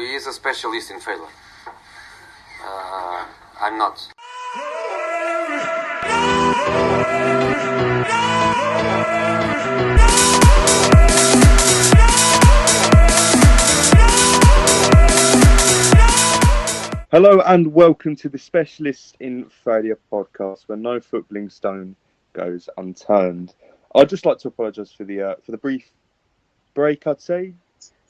he is a specialist in failure. I'm not. Hello and welcome to the Specialist in Failure podcast, where no footballing stone goes unturned. I'd just like to apologise for the brief break, I'd say.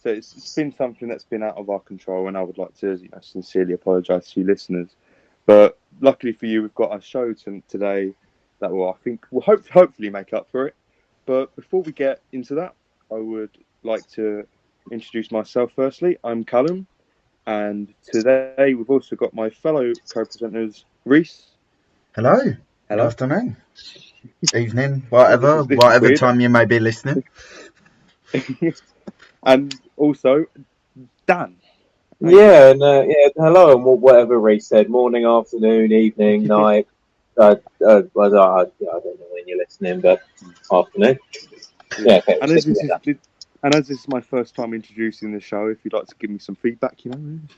So it's been something that's been out of our control, and I would like to sincerely apologise to you listeners. But luckily for you, we've got a show today that will, I think, will hopefully make up for it. But before we get into that, I would like to introduce myself firstly. I'm Callum. And today we've also got my fellow co-presenters, Reese. Hello. Good afternoon. Evening, whatever time you may be listening. And also, Dan. Hello, and whatever Reese said, morning, afternoon, evening, night. I don't know when you're listening, but afternoon. Yeah, okay. And as this is my first time introducing the show, if you'd like to give me some feedback,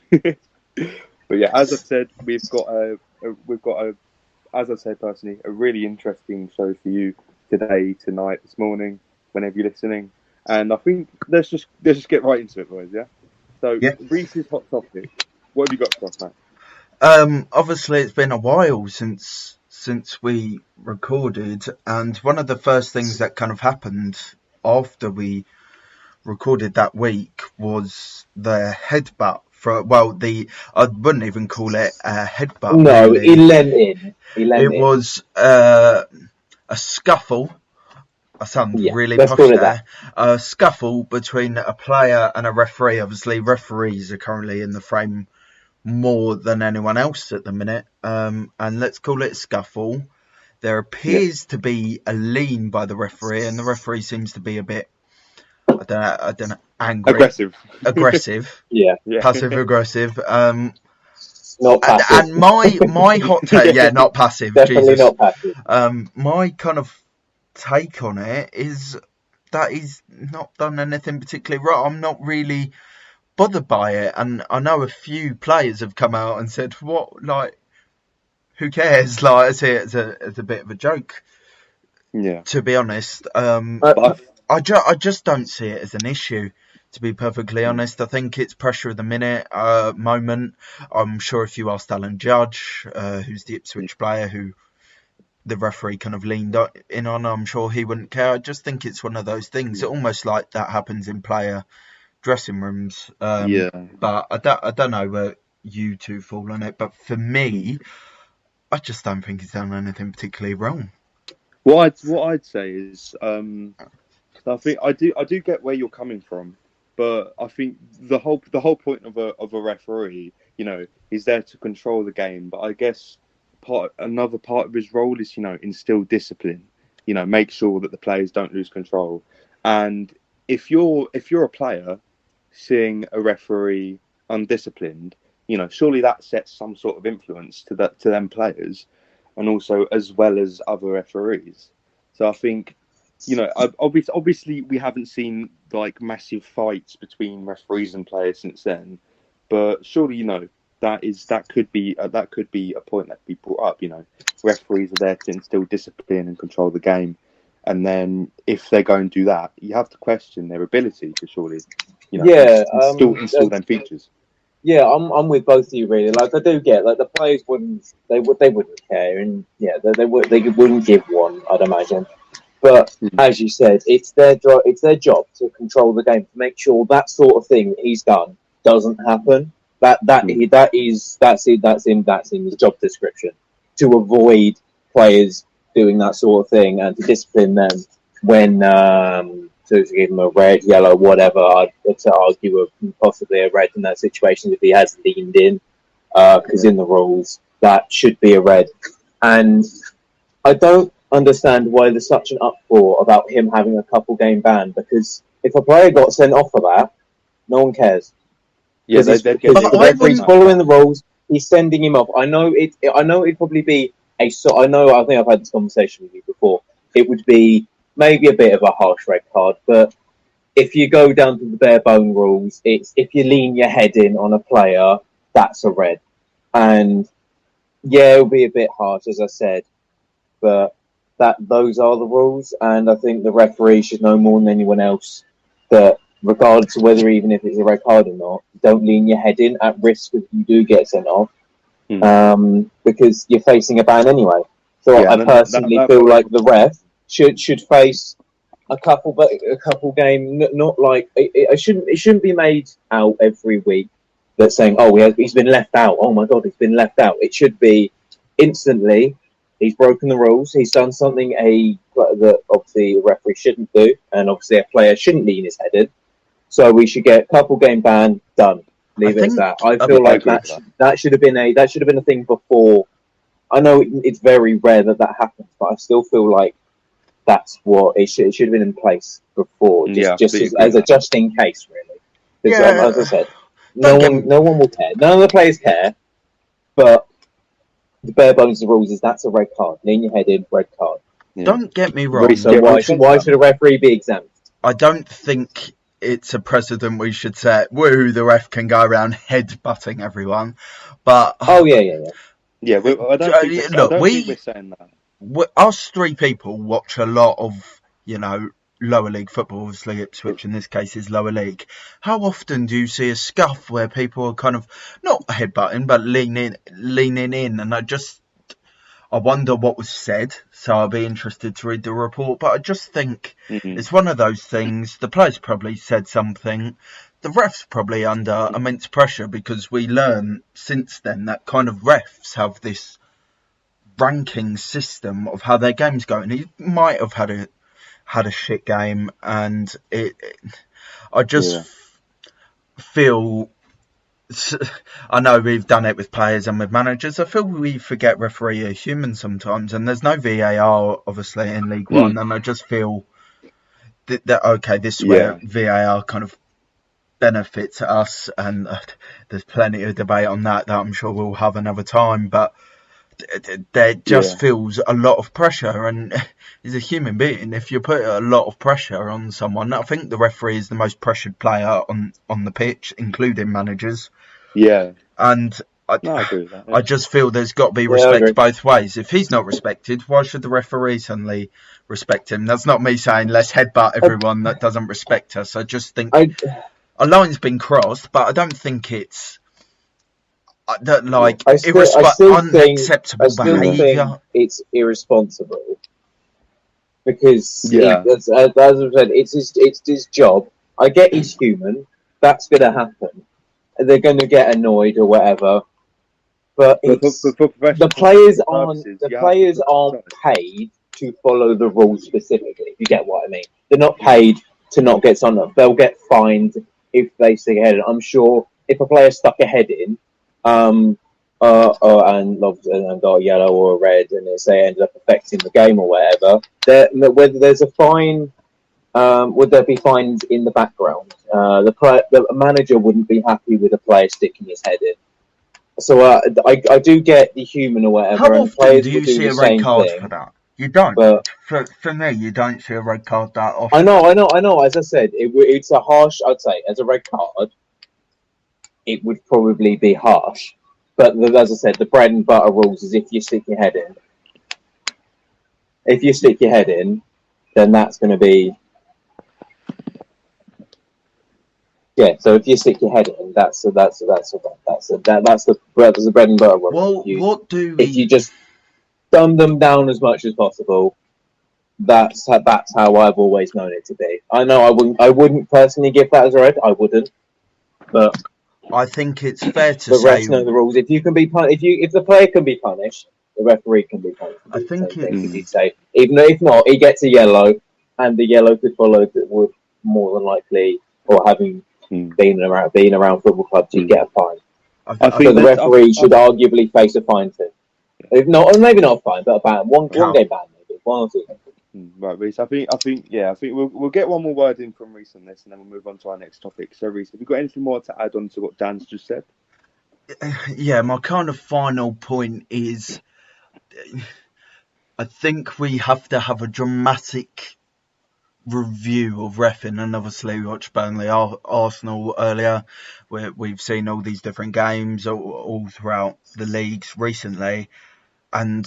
But yeah, as I've said, we've got as I say personally, a really interesting show for you today, tonight, this morning, whenever you're listening. And I think let's just get right into it, boys. Yeah. So Reese's hot topic. What have you got for us, mate? Obviously, it's been a while since we recorded, and one of the first things that kind of happened after we recorded that week was the headbutt I wouldn't even call it a headbutt. No, really. He leant in. It was a scuffle. I sound really posh there. A scuffle between a player and a referee. Obviously, referees are currently in the frame more than anyone else at the minute. And let's call it a scuffle. There appears to be a lean by the referee, and the referee seems to be a bit, I don't know, angry. Aggressive. Yeah. Passive aggressive. Not passive. And my hot take, not passive. Definitely Jesus. Not passive. My kind of take on it is that he's not done anything particularly wrong. I'm not really bothered by it, and I know a few players have come out and said, "What? Like, who cares?" Like, I see it as a bit of a joke. Yeah. To be honest, I just don't see it as an issue, to be perfectly honest. I think it's pressure of the minute moment. I'm sure if you asked Alan Judge, who's the Ipswich player who the referee kind of leaned in on, I'm sure he wouldn't care. I just think it's one of those things, almost like that happens in player dressing rooms. But I don't know where you two fall on it. But for me, I just don't think he's done anything particularly wrong. What I'd say is, I think I do get where you're coming from, but I think the whole point of a referee, he's there to control the game. But I guess another part of his role is, instill discipline. Make sure that the players don't lose control. And if you're a player seeing a referee undisciplined, surely that sets some sort of influence to them players, and also as well as other referees. So I think, obviously we haven't seen like massive fights between referees and players since then, but surely that could be a point that could be brought up. Referees are there to instill discipline and control the game, and then if they go and do that, you have to question their ability to surely, instill them features. Yeah, I'm with both of you really. Like, I do get the players wouldn't care, and they wouldn't give one, I'd imagine. But as you said, it's their job to control the game, to make sure that sort of thing he's done doesn't happen. That's in his job description, to avoid players doing that sort of thing and to discipline them when to give him a red, yellow, whatever. I'd argue possibly a red in that situation if he has leaned in, because in the rules that should be a red. And I don't understand why there's such an uproar about him having a couple game ban, because if a player got sent off for that, no one cares. Yeah, the referee's following the rules. He's sending him off. I know it'd probably be I think I've had this conversation with you before. It would be maybe a bit of a harsh red card, but if you go down to the bare bone rules, it's if you lean your head in on a player, that's a red. And yeah, it'll be a bit harsh, as I said, but those are the rules, and I think the referee should know more than anyone else that regardless of whether even if it's a red card or not, don't lean your head in at risk if you do get sent off, because you're facing a ban anyway. So I personally feel like the ref should face a couple game, not like it shouldn't be made out every week that's saying, oh, he's been left out. Oh my God, he's been left out. It should be instantly. He's broken the rules. He's done something that obviously a referee shouldn't do, and obviously a player shouldn't lean his head in. So we should get a couple game ban done. Leave it as that. I feel like that should have been a thing before. I know it's very rare that happens, but I still feel like that's what it should have been in place before, just as a just in case, really. Because as I said, no one will care. None of the players care, but the bare bones of the rules is that's a red card. Lean your head in, red card. Yeah. Don't get me wrong. So why should a referee be exempt? I don't think it's a precedent we should set. Woo, the ref can go around head-butting everyone. But yeah. I don't think we're saying that. Us three people watch a lot of, lower league football. Obviously, Ipswich in this case is lower league. How often do you see a scuff where people are kind of not headbutting but leaning in? And I wonder what was said. So I'll be interested to read the report. But I just think it's one of those things. The players probably said something. The refs probably under immense pressure, because we learn since then that kind of refs have this ranking system of how their games go, and he might have had a shit game, and I just feel. I know we've done it with players and with managers. I feel we forget referee are human sometimes, and there's no VAR obviously in League One, and I just feel that okay, this is where VAR kind of benefits us, and there's plenty of debate on that I'm sure we'll have another time, but there just feels a lot of pressure, and as a human being, if you put a lot of pressure on someone, I think the referee is the most pressured player on the pitch, including managers. Yeah. And I agree with that. I just feel there's got to be respect both ways. If he's not respected, why should the referee suddenly respect him? That's not me saying let's headbutt everyone that doesn't respect us. I just think a line's been crossed, but I don't think it's unacceptable behaviour. It's irresponsible because as I said, it's his job. I get he's human. That's going to happen. They're going to get annoyed or whatever. But the players aren't paid to follow the rules specifically. If you get what I mean, they're not paid to not get signed up. They'll get fined if they stick a head in. I'm sure if a player stuck a head in, and got a yellow or a red, and they say ended up affecting the game or whatever, whether there's a fine, would there be fines in the background? The manager wouldn't be happy with a player sticking his head in. So I do get the human or whatever. How often do you see a red card for that? You don't. But for me, you don't see a red card that often. I know. As I said, it's a harsh. I'd say as a red card, it would probably be harsh. But as I said, the bread and butter rules is if you stick your head in. If you stick your head in, then that's going to be. Yeah, so if you stick your head in, that's the bread and butter rule. Well, if you just dumb them down as much as possible, that's how I've always known it to be. I know I wouldn't personally give that as a red. I wouldn't, but I think it's fair to the say refs know the rules. If you can be if the player can be punished, the referee can be punished. I think he'd say, even if not, he gets a yellow, and the yellow could follow that would more than likely, or having been around football clubs, you'd get a fine. I think the referee should arguably face a fine too. If not, maybe not a fine, but about one game ban, maybe 1 or 2 games. Right, Reece. I think we'll get one more word in from Reece on this, and then we'll move on to our next topic. So, Reece, have you got anything more to add on to what Dan's just said? Yeah, my kind of final point is, I think we have to have a dramatic review of reffing, and obviously we watched Burnley Arsenal earlier, where we've seen all these different games all throughout the leagues recently, and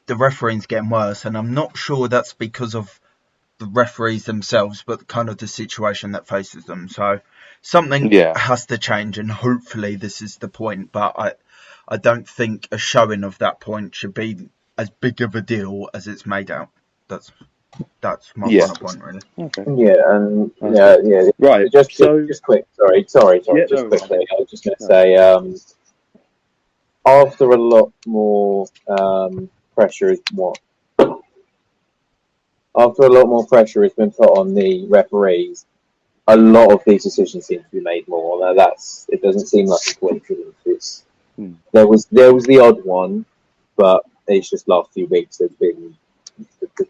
the refereeing's getting worse, and I'm not sure that's because of the referees themselves, but kind of the situation that faces them. So something has to change, and hopefully this is the point, but I don't think a showing of that point should be as big of a deal as it's made out. That's my final point, really. Okay. Yeah, and yeah. Right. Just quick. Sorry. Just quickly, I was just going to say, after a lot more pressure has been put on the referees, a lot of these decisions seem to be made more. Now it doesn't seem like a coincidence. There was the odd one, but it's just last few weeks there's been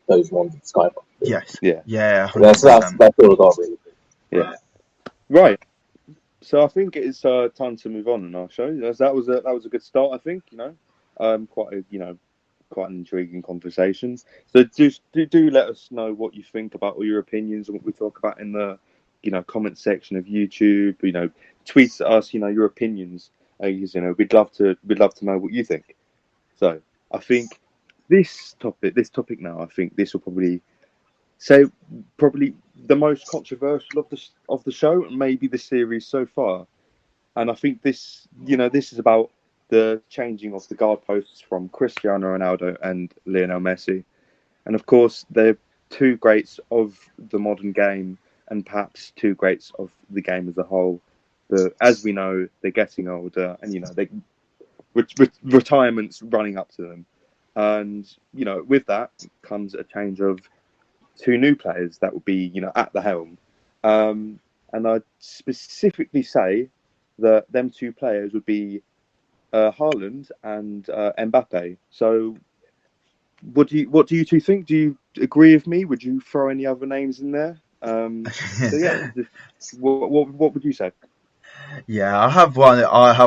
those ones at Sky. Yes. Yeah. That's all I got, really. Yeah. Right. So I think it's time to move on in our show. That was a good start, I think. Quite an intriguing conversation. So do let us know what you think about all your opinions and what we talk about in the comment section of YouTube. Tweet at us. Your opinions. We'd love to know what you think. So I think this topic now. I think this will probably the most controversial of the show, and maybe the series so far. And I think this is about the changing of the goalposts from Cristiano Ronaldo and Lionel Messi. And of course, they're two greats of the modern game, and perhaps two greats of the game as a whole. As we know, they're getting older, and retirement's running up to them. And with that comes a change of two new players that will be at the helm. And I'd specifically say that them two players would be Haaland and Mbappe. So what do you two think? Do you agree with me? Would you throw any other names in there? What would you say? Yeah, I have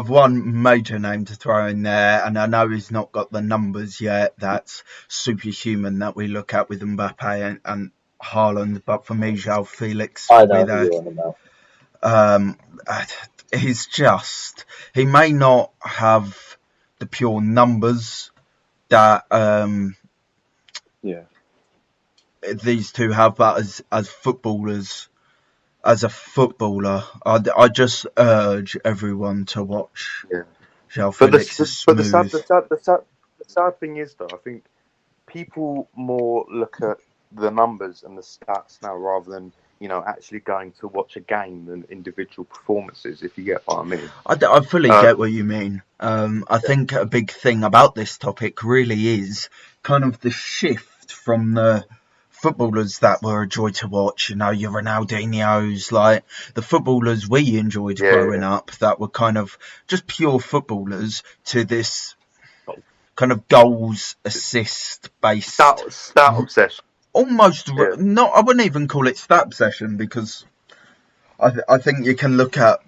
one major name to throw in there, and I know he's not got the numbers yet. That's superhuman that we look at with Mbappe and Haaland, but for me, João Felix. I know who you're on about. He may not have the pure numbers that these two have, but as footballers. As a footballer, I just urge everyone to watch João Felix. But the sad thing is, though, I think people more look at the numbers and the stats now rather than actually going to watch a game than individual performances. If you get what I mean. I fully get what you mean. I think a big thing about this topic really is kind of the shift from the footballers that were a joy to watch, your Ronaldinhos, like the footballers we enjoyed growing up that were kind of just pure footballers, to this kind of goals assist based stat obsession. Almost not. I wouldn't even call it stat obsession, because I think you can look at.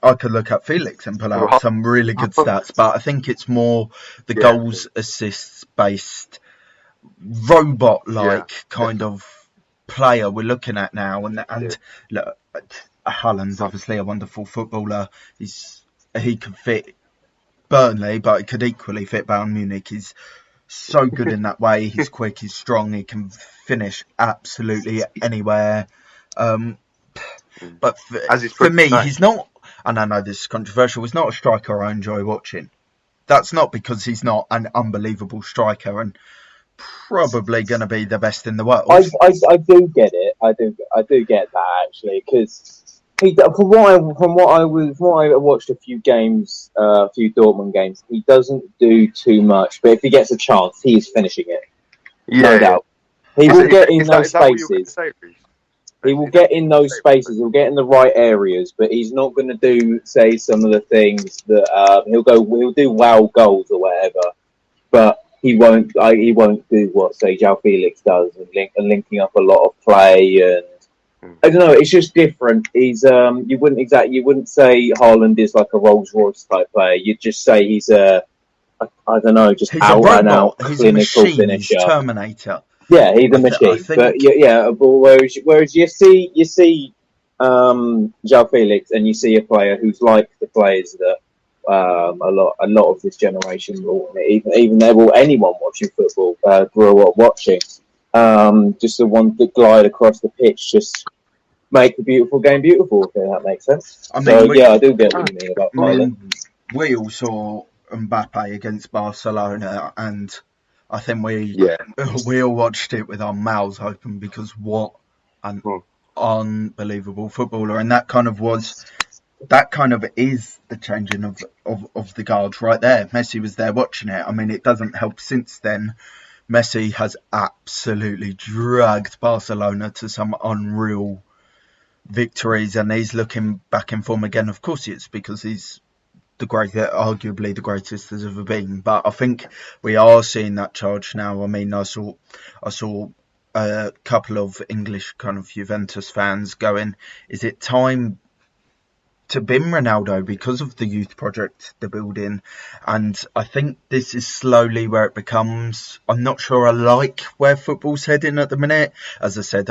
I could look at Felix and pull out some really good stats, but I think it's more the goals assists based, robot-like kind of player we're looking at now, and look, Haaland's obviously a wonderful footballer. He could fit Burnley, but he could equally fit Bayern Munich. He's so good in that way. He's quick, he's strong, he can finish absolutely anywhere. But for me, he's not, and I know this is controversial, he's not a striker I enjoy watching. That's not because he's not an unbelievable striker and probably going to be the best in the world. I do get it. I do get that, actually, because from what I watched a few games, a few Dortmund games, he doesn't do too much, but if he gets a chance, he is finishing it. No doubt. He will get in those spaces. He will get in those spaces. He'll get in the right areas, but he's not going to do, say, some of the things that he'll do wow goals or whatever, but he won't do what, say, João Felix does, and linking up a lot of play, and I don't know. It's just different. He's you wouldn't say Haaland is like a Rolls Royce type player. You'd just say he's just out and out clinical finisher. He's a Terminator. Yeah, he's a machine. But whereas you see João Felix, and you see a player who's like the players that a lot of this generation, or even anyone watching football grew up watching. Just the ones that glide across the pitch, just make the beautiful game beautiful. If that makes sense. I do get what you mean about Haaland. We all saw Mbappe against Barcelona, and I think we all watched it with our mouths open, because what an unbelievable footballer. And that kind of is the changing of the guard right there. Messi was there watching it. I mean, it doesn't help since then. Messi has absolutely dragged Barcelona to some unreal victories, and he's looking back in form again. Of course he is, because he's arguably the greatest there's ever been. But I think we are seeing that charge now. I mean, I saw a couple of English kind of Juventus fans going, is it time to bin Ronaldo because of the youth project they're building? And I think this is slowly where it becomes, I'm not sure I like where football's heading at the minute. As I said,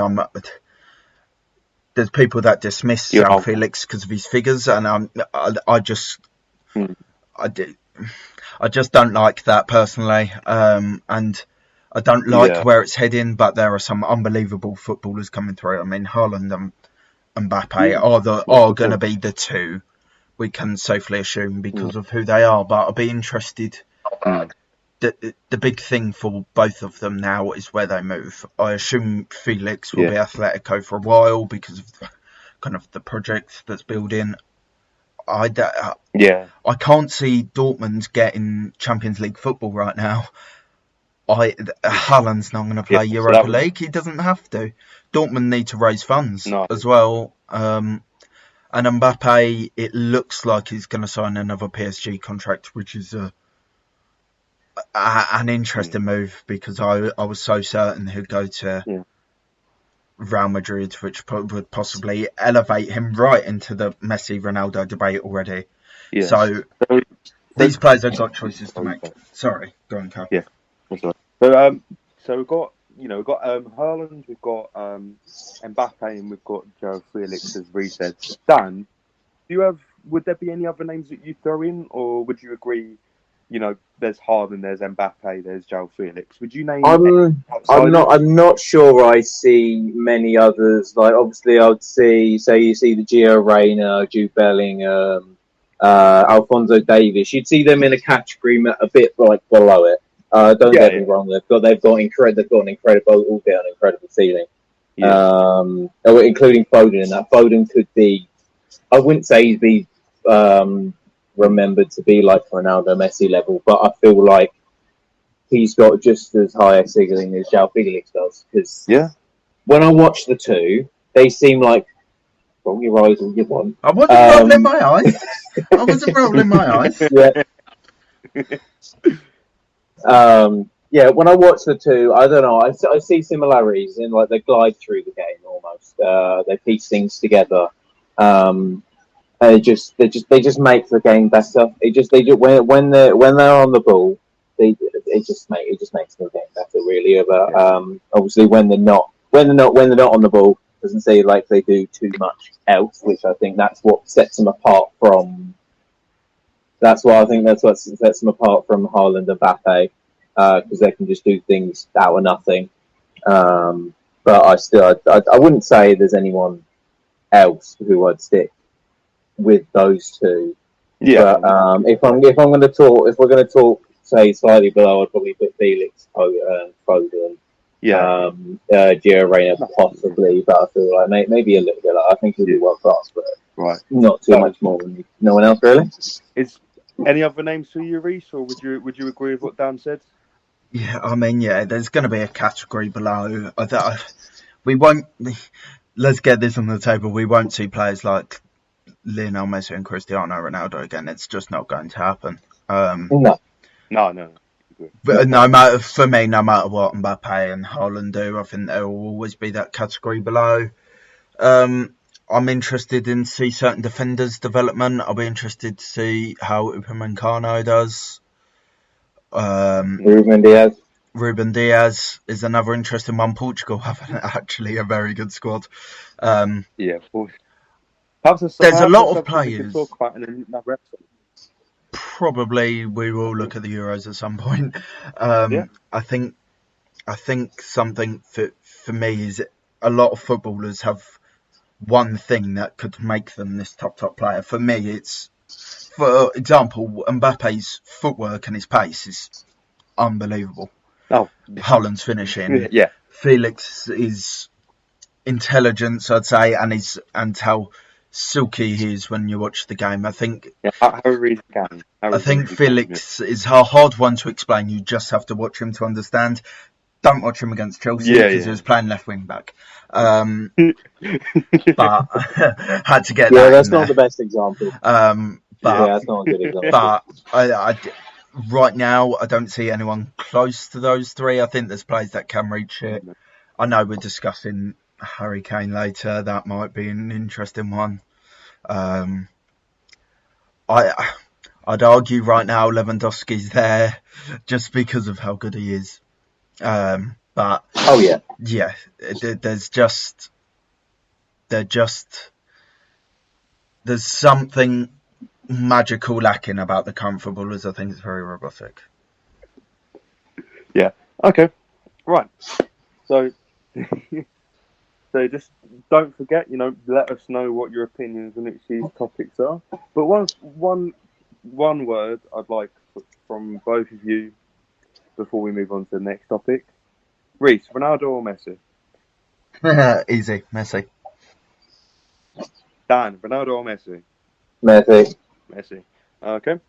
there's people that dismiss João Felix because of his figures, and I just don't like that personally, and I don't like where it's heading. But there are some unbelievable footballers coming through. I mean, Haaland and Mbappe are going to be the two, we can safely assume, because of who they are. But I'll be interested. The big thing for both of them now is where they move. I assume Felix will be Atletico for a while because of kind of the project that's building. I can't see Dortmund getting Champions League football right now. Haaland's not going to play Europa League. He doesn't have to. Dortmund need to raise funds as well. And Mbappe, it looks like he's going to sign another PSG contract, which is an interesting move, because I was so certain he'd go to Real Madrid, which would possibly elevate him right into the Messi-Ronaldo debate already. Yes. So these players have got choices to make. Sorry, go on, Carl. Yeah, that's right. So we've got Haaland, we've got Mbappe, and we've got João Felix, as Ree said. Dan, would there be any other names that you throw in, or would you agree? There's Haaland, there's Mbappe, there's João Felix. Would you name? I'm not sure. I see many others. Like, obviously, I would you see the Gio Reyna, Jude Bellingham, Alphonso Davies. You'd see them in a category a bit like below it. Don't get me wrong. They've got an incredible ceiling. Yeah. Including Foden. And that Foden could be. I wouldn't say he'd be remembered to be like Ronaldo, Messi level, but I feel like he's got just as high a ceiling as João Felix does. Because when I watch the two, they seem like roll your eyes all you want. I wasn't rolling my eyes. I wasn't rolling my eyes. When I watch the two, I don't know. I see similarities in, like, they glide through the game almost. They piece things together. They just make the game better. When they're on the ball, it just makes the game better, really. But obviously when they're not on the ball, it doesn't seem like they do too much else, which I think that's what sets them apart from. That's what sets them apart from Haaland and Mbappe, because they can just do things out of nothing. But I wouldn't say there's anyone else who I'd stick with those two. Yeah. But if we're going to talk, say slightly below, I'd probably put Felix, Foden, Gio Reyna possibly, but I feel like maybe a little bit. I think he'll be world class, but not too much more than no one else really. Is any other names for you, Reese, or would you agree with what Dan said? Yeah, I mean, there's going to be a category below. We won't. Let's get this on the table. We won't see players like Lionel Messi and Cristiano Ronaldo again. It's just not going to happen. No. But no matter what Mbappe and Haaland do, I think there will always be that category below. I'm interested in see certain defenders' development. I'll be interested to see how Upamecano does. Ruben Diaz. Ruben Diaz is another interesting one. Portugal have actually a very good squad. Yeah, of course. There's a lot of players. We can talk about in another episode. Probably we will look at the Euros at some point. I think something for me is a lot of footballers have one thing that could make them this top player. For me, it's, for example, Mbappe's footwork and his pace is unbelievable. Oh, Haaland's finishing. Yeah. Felix's intelligence, I'd say, and how silky he is when you watch the game. I think. Yeah, how really can. I think Felix is a hard one to explain. You just have to watch him to understand. Don't watch him against Chelsea because he was playing left wing back. But had to get that. Yeah, that's not the best example. But that's not a good example. But I right now, I don't see anyone close to those three. I think there's players that can reach it. I know we're discussing Harry Kane later. That might be an interesting one. I'd argue right now Lewandowski's there just because of how good he is. But there's something magical lacking about the current footballers. I think it's very robotic. Yeah. Okay. Right. So just don't forget, let us know what your opinions on each of these topics are. But one word I'd like from both of you before we move on to the next topic. Reese, Ronaldo or Messi? Easy, Messi. Dan, Ronaldo or Messi? Messi. Okay.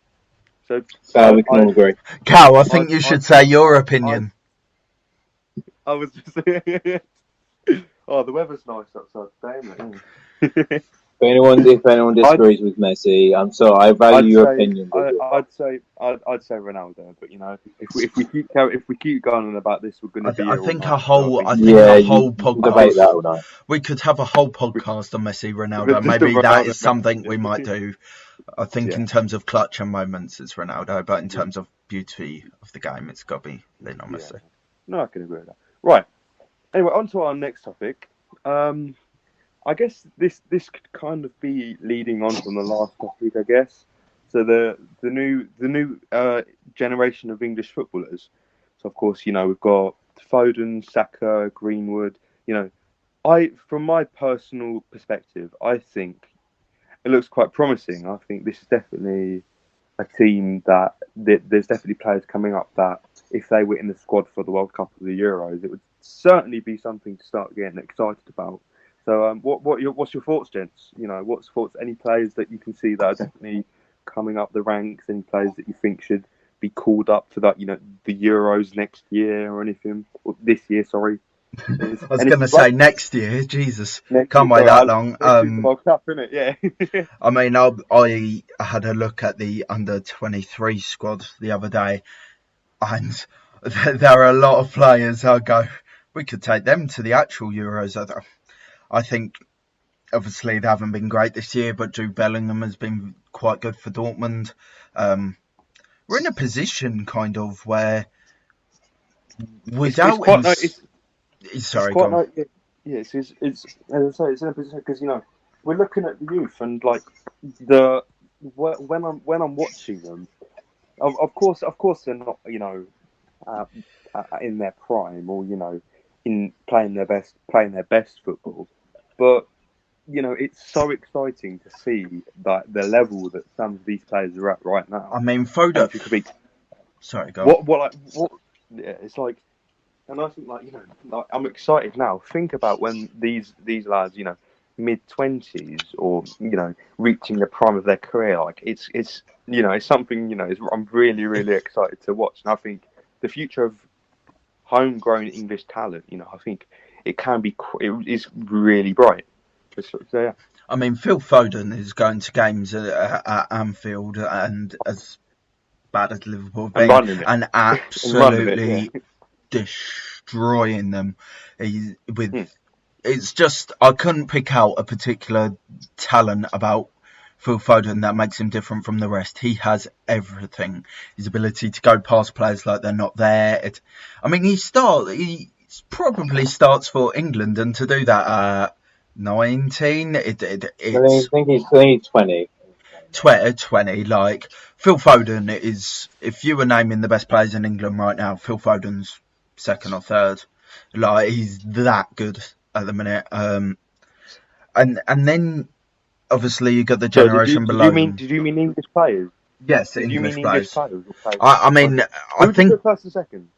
So we can all agree. Cal, I think you should say your opinion. I was just saying. Oh, the weather's nice outside today, mate. If anyone disagrees with Messi, I'm sorry. I value your opinion. I'd say Ronaldo, but if we keep going on about this, we're going to be. I think a whole podcast. Debate that all night. We could have a whole podcast on Messi, Ronaldo. Maybe that is something we might do. I think in terms of clutch and moments, it's Ronaldo, but in terms of beauty of the game, it's got to be lean on Messi. No, I can agree with that. Right. Anyway, on to our next topic. I guess this could kind of be leading on from the last topic, I guess. So the new generation of English footballers. So of course, we've got Foden, Saka, Greenwood. From my personal perspective, I think it looks quite promising. I think this is definitely a team that there's definitely players coming up that if they were in the squad for the World Cup or the Euros, it would certainly be something to start getting excited about. So, what's your thoughts, gents? What's thoughts? Any players that you can see that are definitely coming up the ranks? Any players that you think should be called up for that? The Euros next year or anything? Or this year, sorry. I was going to say next year. Jesus, can't wait that long. World Cup, isn't it? Yeah. I mean, I had a look at the under-23 squad the other day, and there are a lot of players. I go, we could take them to the actual Euros. I think, obviously, they haven't been great this year, but Jude Bellingham has been quite good for Dortmund. We're in a position, kind of, where without sorry, go on. It's as I say, it's in a position because we're looking at the youth and when I'm watching them, of course they're not in their prime or in playing their best football, but it's so exciting to see that the level that some of these players are at right now. I mean, Foden. Sorry, go on. What? Yeah, it's like, and I think I'm excited now. Think about when these lads, mid-20s or reaching the prime of their career. Like it's something I'm really really excited to watch, and I think the future of homegrown English talent, I think it can be. It is really bright. So, yeah. I mean, Phil Foden is going to games at Anfield, and as bad as Liverpool have been, and absolutely destroying them. It's just, I couldn't pick out a particular talent about Phil Foden that makes him different from the rest. He has everything. His ability to go past players like they're not there. He probably starts for England, and to do that at 19, I think he's 20. 20. Like, Phil Foden is, if you were naming the best players in England right now, Phil Foden's second or third. Like, he's that good at the minute. And then obviously you got the generation below. Did you mean English players? Yes, did English you mean players. English players? I mean, I think first and second.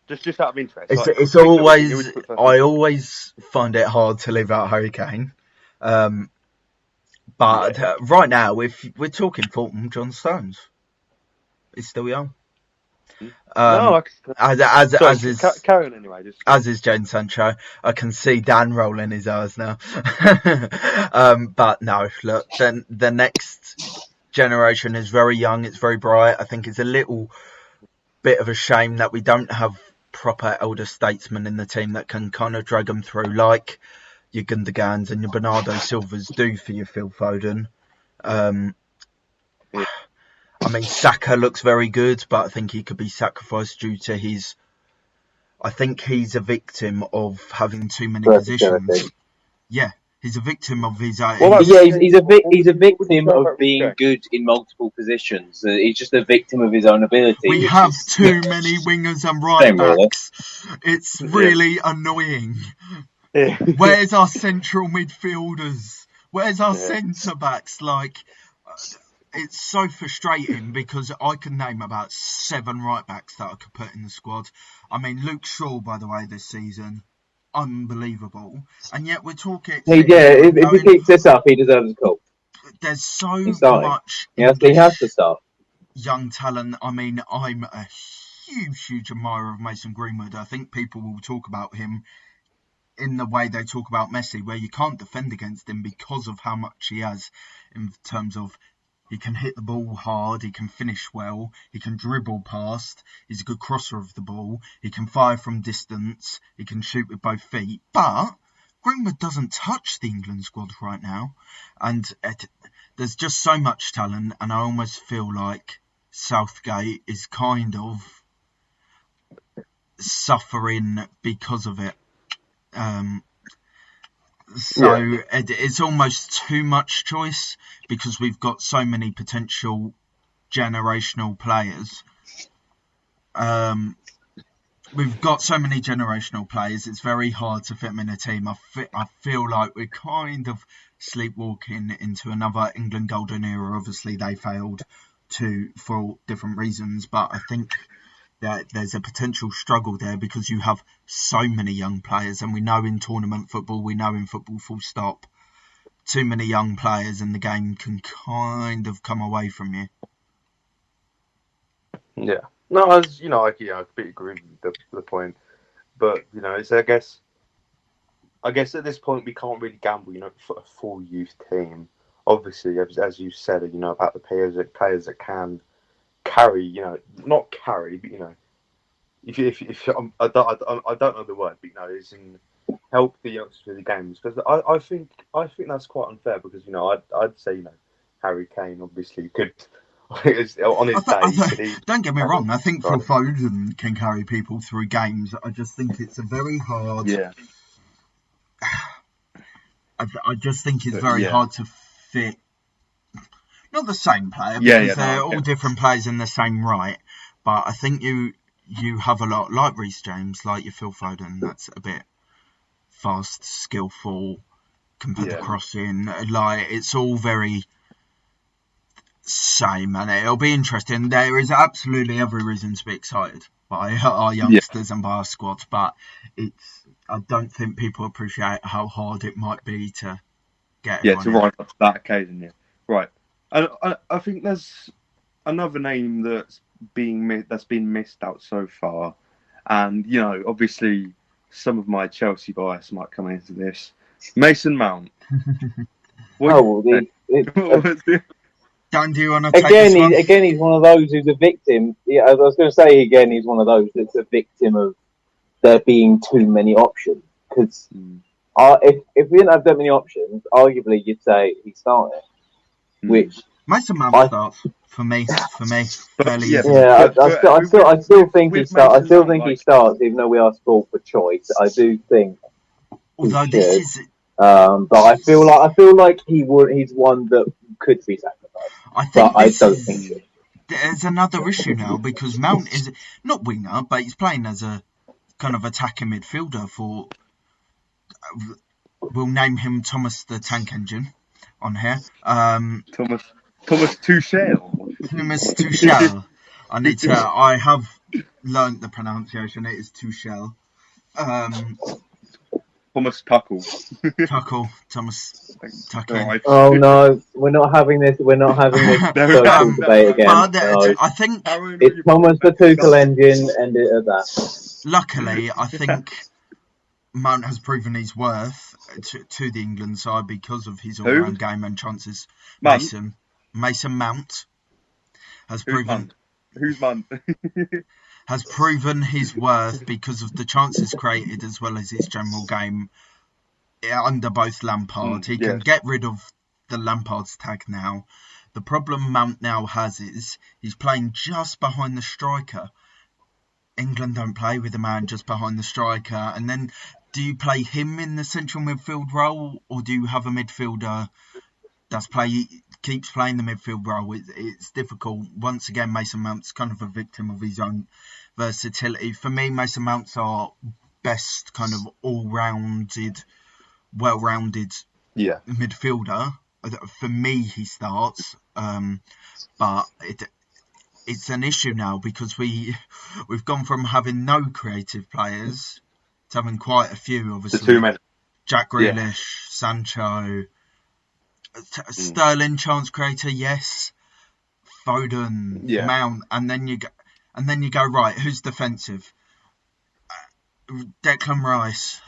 Just out of interest. It's always, I always find it hard to leave out Harry Kane. But right now, if we're talking Fulham, John Stones is still young. As carry on anyway. As is Jadon Sancho. I can see Dan rolling his eyes now. But no, look, then the next generation is very young. It's very bright. I think it's a little bit of a shame that we don't have proper elder statesmen in the team that can kind of drag them through, like your Gundogans and your Bernardo Silvas do for your Phil Foden. I mean, Saka looks very good, but I think he could be sacrificed due to his... I think he's a victim of having too many positions. Yeah, he's a victim of his... he's a victim of being good in multiple positions. He's just a victim of his own ability. We have too many wingers and right backs. It's really annoying. Where's our central midfielders? Where's our centre backs? Like, it's so frustrating because I can name about 7 right backs that I could put in the squad. I mean, Luke Shaw, by the way, this season, unbelievable. And yet we're talking... if he keeps this up, he deserves a call. There's so much... He has to start. Young talent. I mean, I'm a huge admirer of Mason Greenwood. I think people will talk about him in the way they talk about Messi, where you can't defend against him because of how much he has in terms of he can hit the ball hard, he can finish well, he can dribble past, he's a good crosser of the ball, he can fire from distance, he can shoot with both feet. But Greenwood doesn't touch the England squad right now. And there's just so much talent, and I almost feel like Southgate is kind of suffering because of it. It's almost too much choice because we've got so many potential generational players. It's very hard to fit them in a team. I feel like we're kind of sleepwalking into another England golden era. Obviously, they failed for different reasons, but I think that there's a potential struggle there because you have so many young players, and we know in tournament football, we know in football full stop, too many young players and the game can kind of come away from you. Yeah. No, I completely agree with the point. But, it's, I guess at this point we can't really gamble, for a full youth team. Obviously, as you said, about the players that can carry, not carry, but if I don't know the word, but it's in help the youngsters with the games, because I think that's quite unfair because I'd say Harry Kane obviously could on his day. Don't get me wrong, I think Phil Foden can carry people through games. I just think it's a very hard. Yeah. I just think it's very hard to fit. Not the same player, because they're all different players in the same right. But I think you have a lot, like Reece James, like your Phil Foden, that's a bit fast, skillful, can put the cross in. Like, it's all very same, and it'll be interesting. There is absolutely every reason to be excited by our youngsters and by our squad, but I don't think people appreciate how hard it might be to get to rise up to that occasion. Right. And I think there's another name that's been missed out so far, and obviously some of my Chelsea bias might come into this. Mason Mount. Dan, do you want to take this one? Again, he's one of those who's a victim. Yeah, I was going to say again, he's one of those that's a victim of there being too many options. Because if we didn't have that many options, arguably you'd say he started. Which Mason Mount starts for me. Fairly easy. Yeah, I still think he starts. I still think he starts, even though we are sport for choice. I do think. Although this is. But I feel like he's one that could be sacrificed. I don't think so. There's another issue now because Mount is not winger, but he's playing as a kind of attacking midfielder for. We'll name him Thomas the Tank Engine on here. Thomas Tuchel. Thomas Tuchel. I have learnt the pronunciation. It is Tuchel. Thomas Tuchel. Thomas Tuchel. Right. Oh no, we're not having this. We're not having this social debate again. I think it's Thomas the Tuchel Engine, and it at that. Luckily, I think Mount has proven his worth to the England side because of his all-round game and chances. Mason Mount has proven. Who's Mount? Has proven his worth because of the chances created as well as his general game under both Lampard. He can get rid of the Lampard's tag now. The problem Mount now has is he's playing just behind the striker. England don't play with a man just behind the striker. And then do you play him in the central midfield role or do you have a midfielder keeps playing the midfield role? It's difficult. Once again, Mason Mount's kind of a victim of his own versatility. For me, Mason Mount's our best kind of all-rounded, well-rounded midfielder. For me, he starts. But it's an issue now because we've gone from having no creative players to having quite a few, obviously. Too many. Jack Grealish, Sancho, Sterling, chance creator, yes. Foden, Mount, and then you go right. Who's defensive? Declan Rice,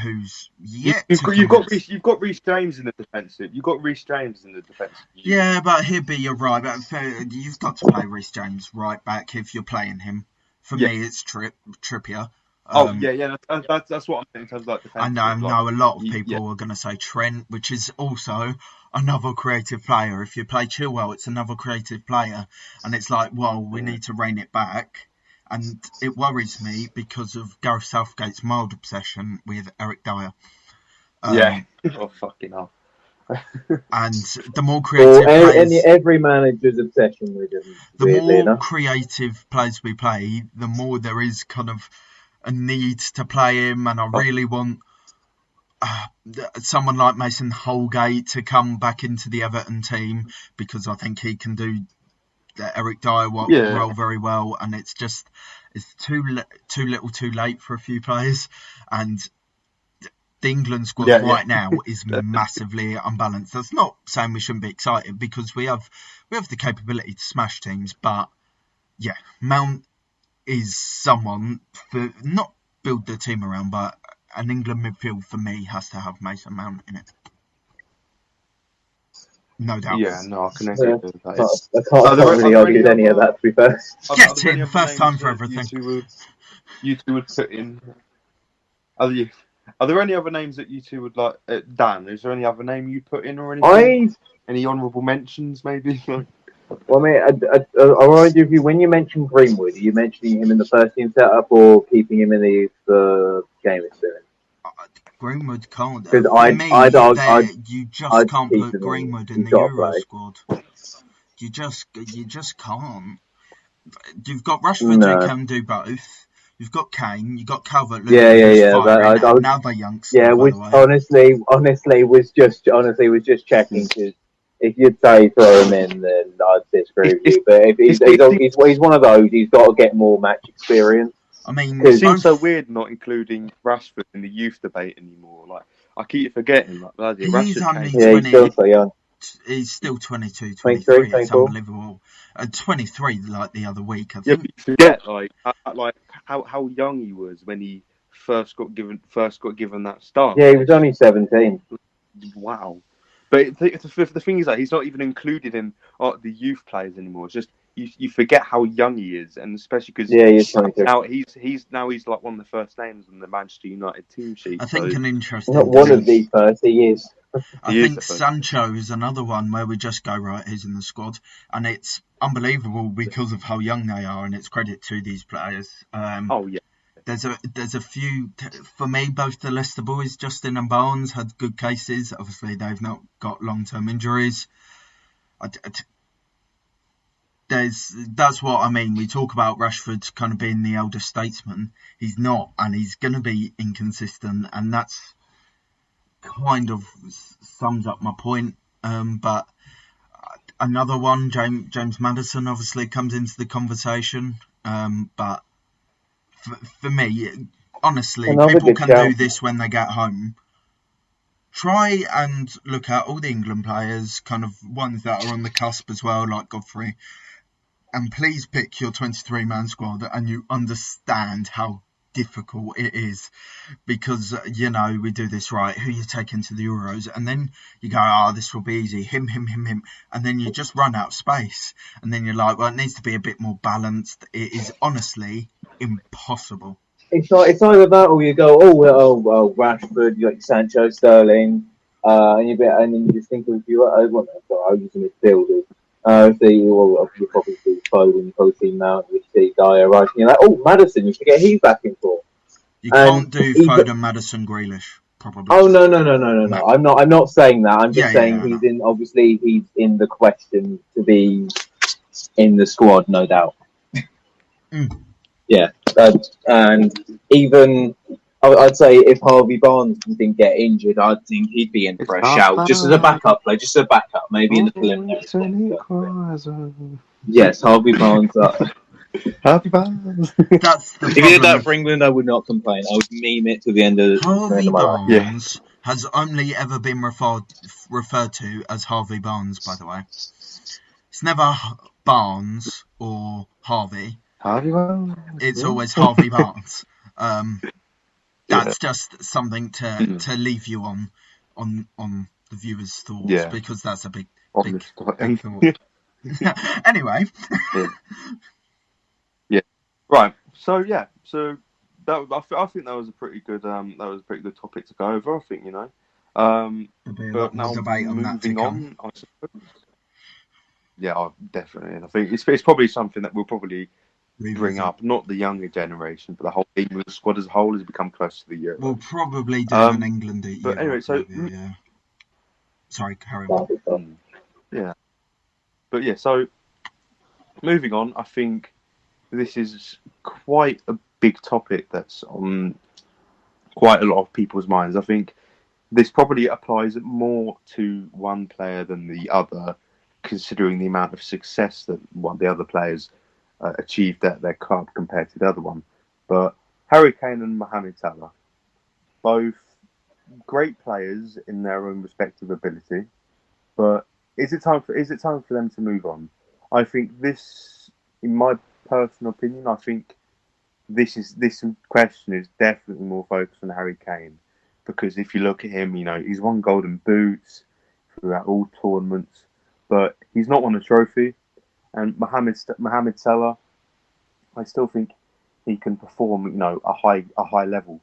who's yet you've got Reece James in the defensive. Yeah, but he'd be your right back. You've got to play Reece James right back if you're playing him. For me, it's Trippier. That's what I'm saying in terms of like defensive. I know a lot of people are going to say Trent, which is also another creative player. If you play Chilwell, it's another creative player, and it's like, well, we need to rein it back. And it worries me because of Gareth Southgate's mild obsession with Eric Dyer. Fucking hell. And the more creative players... every manager's obsession with him. The more creative players we play, the more there is kind of a need to play him. And I really want someone like Mason Holgate to come back into the Everton team because I think he can do Eric Dyer role very well, and it's too little too late for a few players, and the England squad right now is massively unbalanced. That's not saying we shouldn't be excited because we have the capability to smash teams, but Mount is someone for not build the team around, but an England midfield for me has to have Mason Mount in it. No doubt. Yeah, no, I can agree with that. I can't really argue with any of that, to be fair. Get in, first time for everything. You two would put in... Are there any other names that you two would like... Dan, is there any other name you put in or anything? Any honourable mentions, maybe? Well, I mean, I'll remind you, when you mentioned Greenwood, are you mentioning him in the first team setup or keeping him in the game experience? Greenwood can't. Because you just can't put Greenwood in the Euro squad. You just can't. You've got Rashford who can do both. You've got Kane. You've got Calvert-Lewin. Another youngster. Yeah, which honestly was just checking because if you'd say throw him in, then I'd disagree with you. But if he's one of those, he's got to get more match experience. I mean, it seems so weird not including Rashford in the youth debate anymore. Like, I keep forgetting. Like, bloody Rashford. He's still so young. He's still 22, 23. It's unbelievable. 23, like the other week, I think. Yeah, but you forget how young he was when he first got given that start. Yeah, he was only 17. Wow. But the thing is that he's not even included in the youth players anymore. It's just you forget how young he is, and especially because he's 22. now he's like one of the first names on the Manchester United team sheet. I think an interesting. Not one of the first. He is. I think Sancho is another one where we just go, right, he's in the squad, and it's unbelievable because of how young they are, and it's credit to these players. Oh yeah. There's a few, for me, both the Leicester boys, Justin and Barnes, had good cases. Obviously, they've not got long-term injuries. That's what I mean. We talk about Rashford kind of being the elder statesman. He's not, and he's going to be inconsistent, and that's kind of sums up my point. But another one, James Maddison, obviously comes into the conversation. But for me, honestly, people can do this when they get home. Try and look at all the England players, kind of ones that are on the cusp as well, like Godfrey. And please pick your 23-man squad, and you understand how difficult it is. Because, we do this right. Who you take into the Euros? And then you go, this will be easy. Him. And then you just run out of space. And then you're like, well, it needs to be a bit more balanced. It is honestly impossible. It's either that or you go, well, Rashford, you got Sancho, Sterling, and then you just think of a few. I'll use them as builders. You'll probably see Foden, you'll probably see Mount, you see Dyer, right? And you're like, Maddison, you should get his back in for. You can't do Foden, Maddison, Grealish, probably. Oh no! I'm not saying that. I'm just saying he's in. Obviously, he's in the question to be in the squad, no doubt. Yeah, and even I'd say if Harvey Barnes didn't get injured, I'd think he'd be in for a shout, just as a backup play, maybe in the preliminary. Yes, Harvey Barnes. Happy Barnes. If you did that for England, I would not complain. I would meme it to the end of Harvey my life. Barnes has only ever been referred to as Harvey Barnes, by the way. It's never Barnes or Harvey. Harvey Barnes. It's always Harvey Barnes. That's just something to leave you on the viewers' thoughts, because that's a big thought. Anyway. Right. So I think that was a pretty good topic to go over. I think but now debate on moving on, I suppose. Yeah, definitely. And I think it's probably something that we'll probably bring up, not the younger generation, but the whole England squad as a whole has become close to the Euro. We'll probably do an England at But anyway, sorry, carry on. Yeah. But yeah, so moving on, I think this is quite a big topic that's on quite a lot of people's minds. I think this probably applies more to one player than the other, considering the amount of success that one of the other players achieved at their club compared to the other one. But Harry Kane and Mohamed Salah, both great players in their own respective ability. But is it time for them to move on? I think this, in my personal opinion, I think this question is definitely more focused on Harry Kane, because if you look at him, he's won Golden Boots throughout all tournaments, but he's not won a trophy. And Mohamed Salah, I still think he can perform, a high level.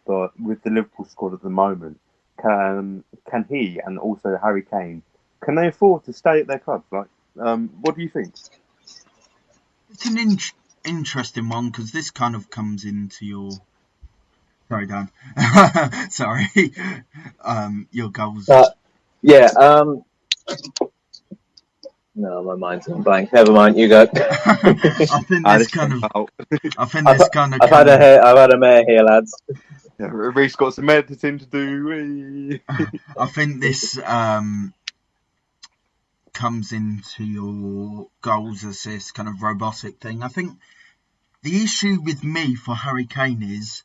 But with the Liverpool squad at the moment, can he and also Harry Kane, can they afford to stay at their clubs? Like, what do you think? It's an interesting one, because this kind of comes into your. Sorry, Dan. Sorry. Your goals. No, my mind's gone blank. Never mind, you go. I think this kind of. I've had a mare here, lads. Yeah, Reece got some editing to do. I think this comes into your goals, assists, kind of robotic thing. I think the issue with me for Harry Kane is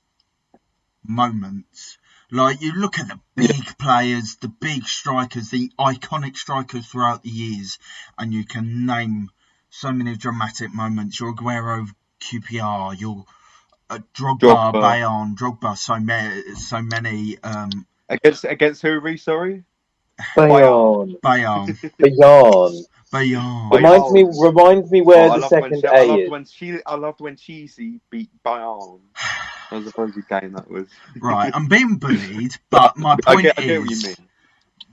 moments. Like, you look at the big players, the big strikers, the iconic strikers throughout the years, and you can name so many dramatic moments. Your Aguero, QPR, your Drogba, Bayern, Drogba, so many. Against who, Reece, sorry? Bayern. Bayern. Reminds me where the second A is. I loved when Cheesy beat Bayern. That was a very good game. That was right. I'm being bullied, but my point I get what you mean.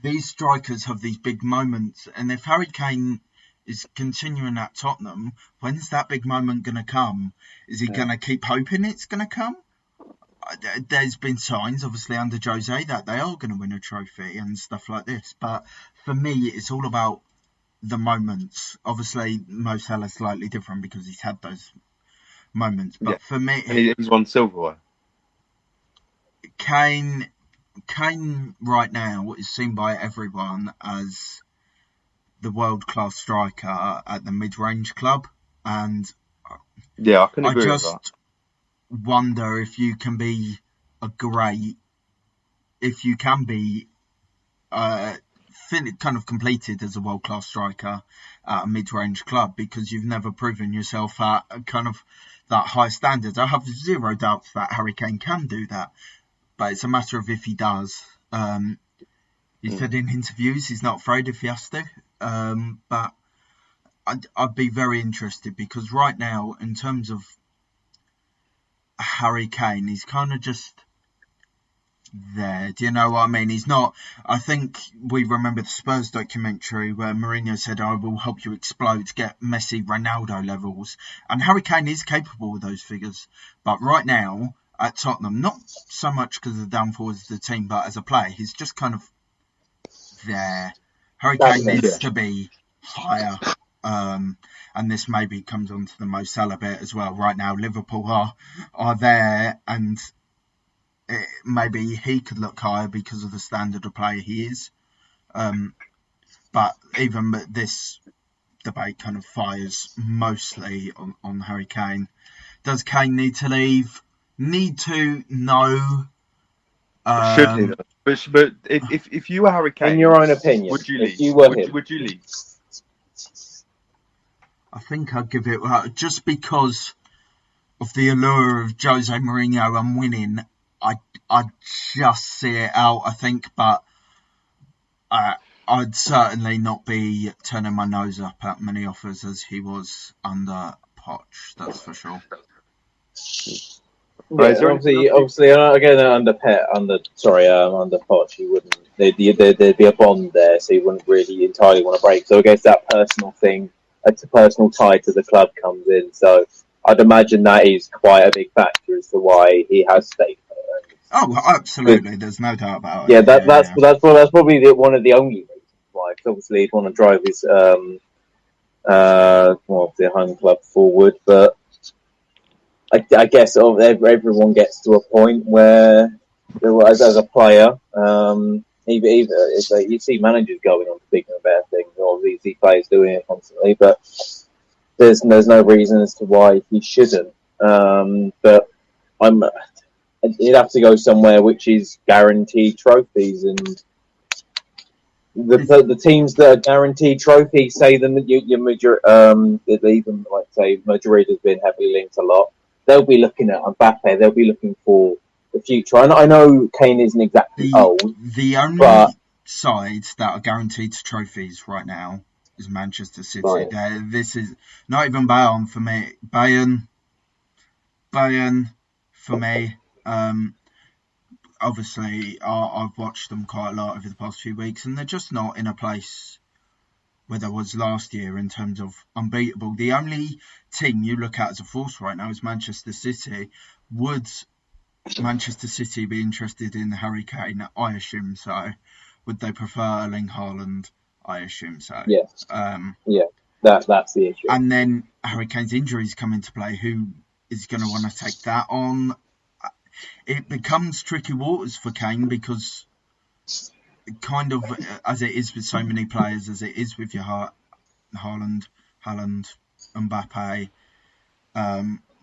These strikers have these big moments, and if Harry Kane is continuing at Tottenham, when's that big moment going to come? Is he going to keep hoping it's going to come? There's been signs, obviously, under Jose that they are going to win a trophy and stuff like this. But for me, it's all about the moments. Obviously, Mo Salah's slightly different because he's had those moments. But for me... And he's won silverware. Kane right now is seen by everyone as the world-class striker at the mid-range club. And I can agree with that. Wonder if you can be kind of completed as a world-class striker at a mid-range club, because you've never proven yourself at kind of that high standard. I have zero doubts that Harry Kane can do that, but it's a matter of if he does. He said in interviews he's not afraid if he has to, but I'd be very interested, because right now, in terms of Harry Kane, he's kind of just there. Do you know what I mean? He's not. I think we remember the Spurs documentary where Mourinho said, "I will help you explode to get Messi, Ronaldo levels," and Harry Kane is capable of those figures. But right now at Tottenham, not so much because of the downfall of the team, but as a player, he's just kind of there. Harry Kane needs to be higher. And this maybe comes on to the Mo Salah bit as well. Right now, Liverpool are there, and maybe he could look higher because of the standard of player he is. But even this debate kind of fires mostly on Harry Kane. Does Kane need to leave? Need to? No. Should he? But if you were Harry Kane, in your own opinion, would you leave? If you were him, would you leave? I think I'd give it just because of the allure of Jose Mourinho and winning. I'd just see it out, I think, but I'd certainly not be turning my nose up at many offers as he was under Poch. That's for sure. Yeah, obviously, again, under Poch, he wouldn't. There'd be a bond there, so he wouldn't really entirely want to break. So I guess that personal thing. It's a personal tie to the club comes in, so I'd imagine that is quite a big factor as to why he has stayed. Oh, absolutely. There's no doubt about it. Yeah, that's probably one of the only reasons why. Because obviously, he'd want to drive his the home club forward, but I guess everyone gets to a point where, as a player, even you see managers going on speaking about things, or you see players doing it constantly, but there's no reason as to why he shouldn't. But you'd have to go somewhere which is guaranteed trophies, and the teams that are guaranteed trophies, say even like say Madrid has been heavily linked a lot. They'll be looking at Mbappe. They'll be looking for the future. I know Kane isn't exactly old. The only sides that are guaranteed to trophies right now is Manchester City. Right. This is not even Bayern for me. Bayern for me. Obviously, I've watched them quite a lot over the past few weeks, and they're just not in a place where there was last year in terms of unbeatable. The only team you look at as a force right now is Manchester City. Would Manchester City be interested in Harry Kane? I assume so. Would they prefer Erling Haaland? I assume so. Yes. That's the issue. And then Harry Kane's injuries come into play. Who is going to want to take that on? It becomes tricky waters for Kane because, kind of as it is with so many players, as it is with your Haaland, Mbappe,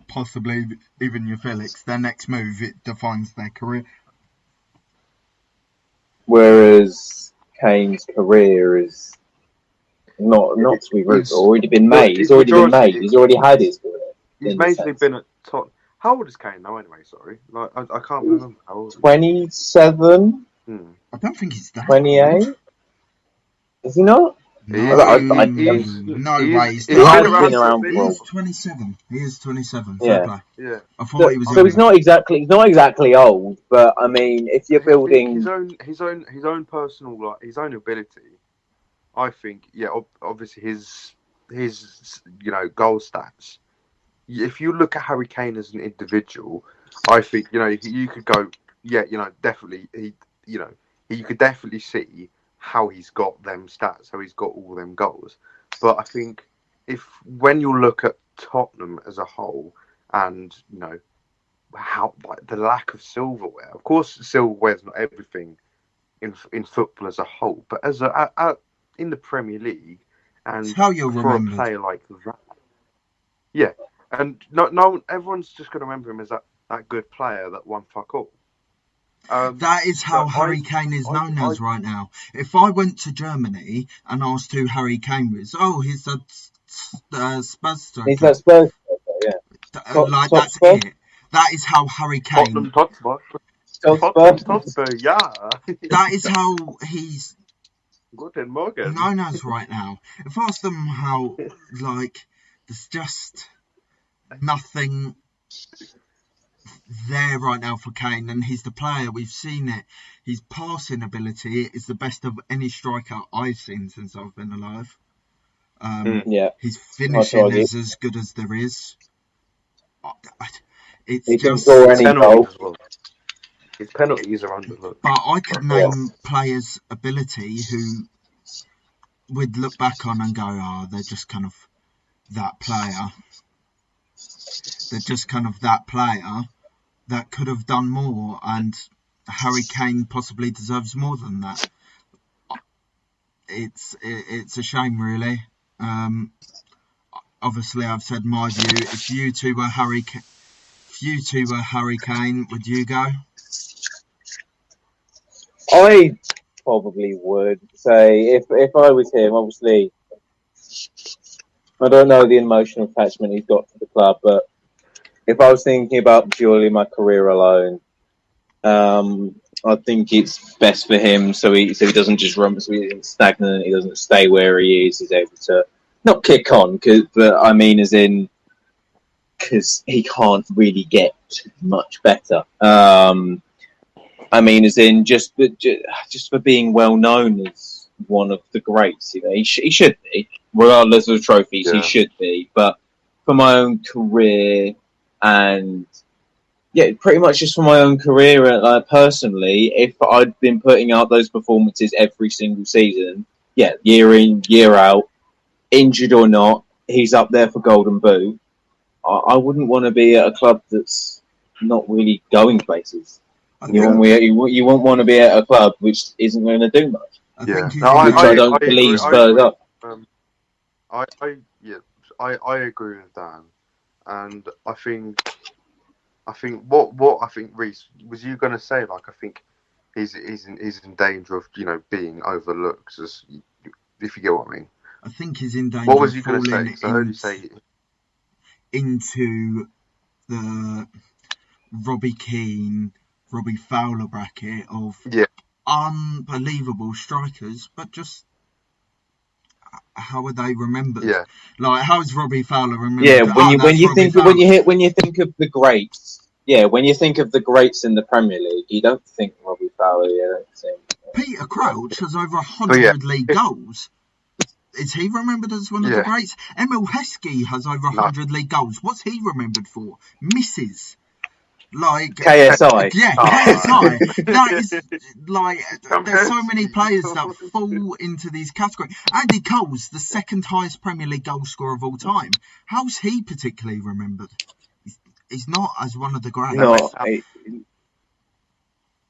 possibly even your Felix, their next move, it defines their career. Whereas Kane's career is not to be rude, already been made. He's already been made. He's already had his career. He's basically been at top. How old is Kane now? Anyway, sorry, like I can't remember how old. 27. I don't think he's that 28. Is he not? No way. He's He has been been around for a around bit. He for. is 27. He is 27. Fair Yeah. play. Yeah. I thought he was So he's younger. not exactly old, but I mean, if you're building his own personal, like his own ability, I think, yeah, obviously his goal stats. If you look at Harry Kane as an individual, I think you could go, yeah, definitely you could definitely see how he's got them stats, how he's got all them goals. But I think when you look at Tottenham as a whole, and how, like, the lack of silverware. Of course, silverware is not everything in football as a whole, but as in the Premier League, and It's how you're for remembered. a player like that, yeah, and no, everyone's just going to remember him as that good player that won fuck all. That is how but Harry Kane is known as right now. If I went to Germany and asked who Harry Kane was, he's a Spurs striker. he's that Spurs player, yeah. Like, that's Spurs? it. That is how Harry Kane. Tottenham Hotspur, yeah. That is how he's Guten Morgen. known as right now. If I ask them how, like, there's just nothing there right now for Kane, and he's the player. We've seen it. His passing ability is the best of any striker I've seen since I've been alive. Yeah. His finishing is as good as there is. It's He can just score any goal. Penalties as well. His penalties are underlooked. But I could name players' ability who we'd look back on and go, they're just kind of that player. They're just kind of that player that could have done more, and Harry Kane possibly deserves more than that. It's a shame, really. Obviously, I've said my view. If you two were Harry Kane, would you go? I probably would say if I was him, obviously, I don't know the emotional attachment he's got to the club, but if I was thinking about purely my career alone, I think it's best for him so he doesn't just run, so he isn't stagnant, he doesn't stay where he is, he's able to not kick on, but I mean as in because he can't really get much better. I mean as in just for being well known as one of the greats, he should be, regardless of trophies, he should be, but for my own career and pretty much just for my own career, personally, if I'd been putting out those performances every single season, year in, year out, injured or not, he's up there for Golden Boot. I wouldn't want to be at a club that's not really going places. You won't want to be at a club which isn't going to do much. I don't believe Spurs up. I agree with Dan, and I think what I think, Reece, was you going to say? Like, I think he's in danger of being overlooked, if you get what I mean. I think he's in danger. What was you going to say? Because I heard you say into the Robbie Keane, Robbie Fowler bracket of unbelievable strikers, but just how are they remembered? Yeah, like how is Robbie Fowler remembered? Yeah, when you think of the greats. Yeah, when you think of the greats in the Premier League, you don't think Robbie Fowler. You don't think Peter Crouch has over 100 league goals. Is he remembered as one of the greats? Emil Heskey has over 100 league goals. What's he remembered for? Misses. Like KSI. Yeah, KSI. That is like there's so many players that fall into these categories. Andy Cole's the second highest Premier League goal scorer of all time. How's he particularly remembered? He's not as one of the greats. No,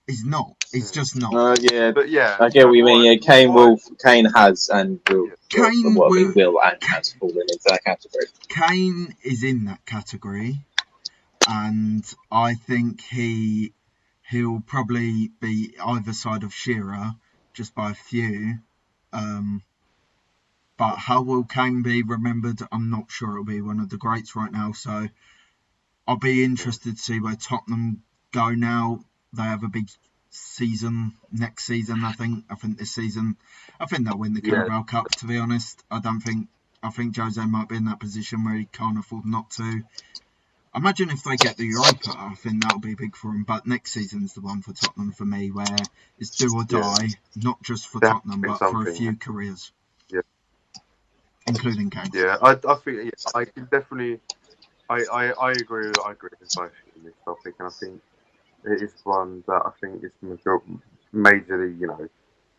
he's not. He's just not. But I get what you mean. Yeah, Kane has and will. Kane will and has fallen into that category. Kane is in that category. And I think he'll probably be either side of Shearer, just by a few. But how will Kane be remembered? I'm not sure. It'll be one of the greats right now. So I'll be interested to see where Tottenham go now. They have a big season, next season. I think this season, I think they'll win the Carabao Cup. To be honest, I think Jose might be in that position where he can't afford not to. Imagine if they get the Europa, I think that'll be big for them. But next season's the one for Tottenham for me, where it's do or die, not just for Tottenham, but for a few careers, including Kane. Yeah, I think I can definitely. I agree. I agree with both in this topic, and I think it is one that I think is majorly,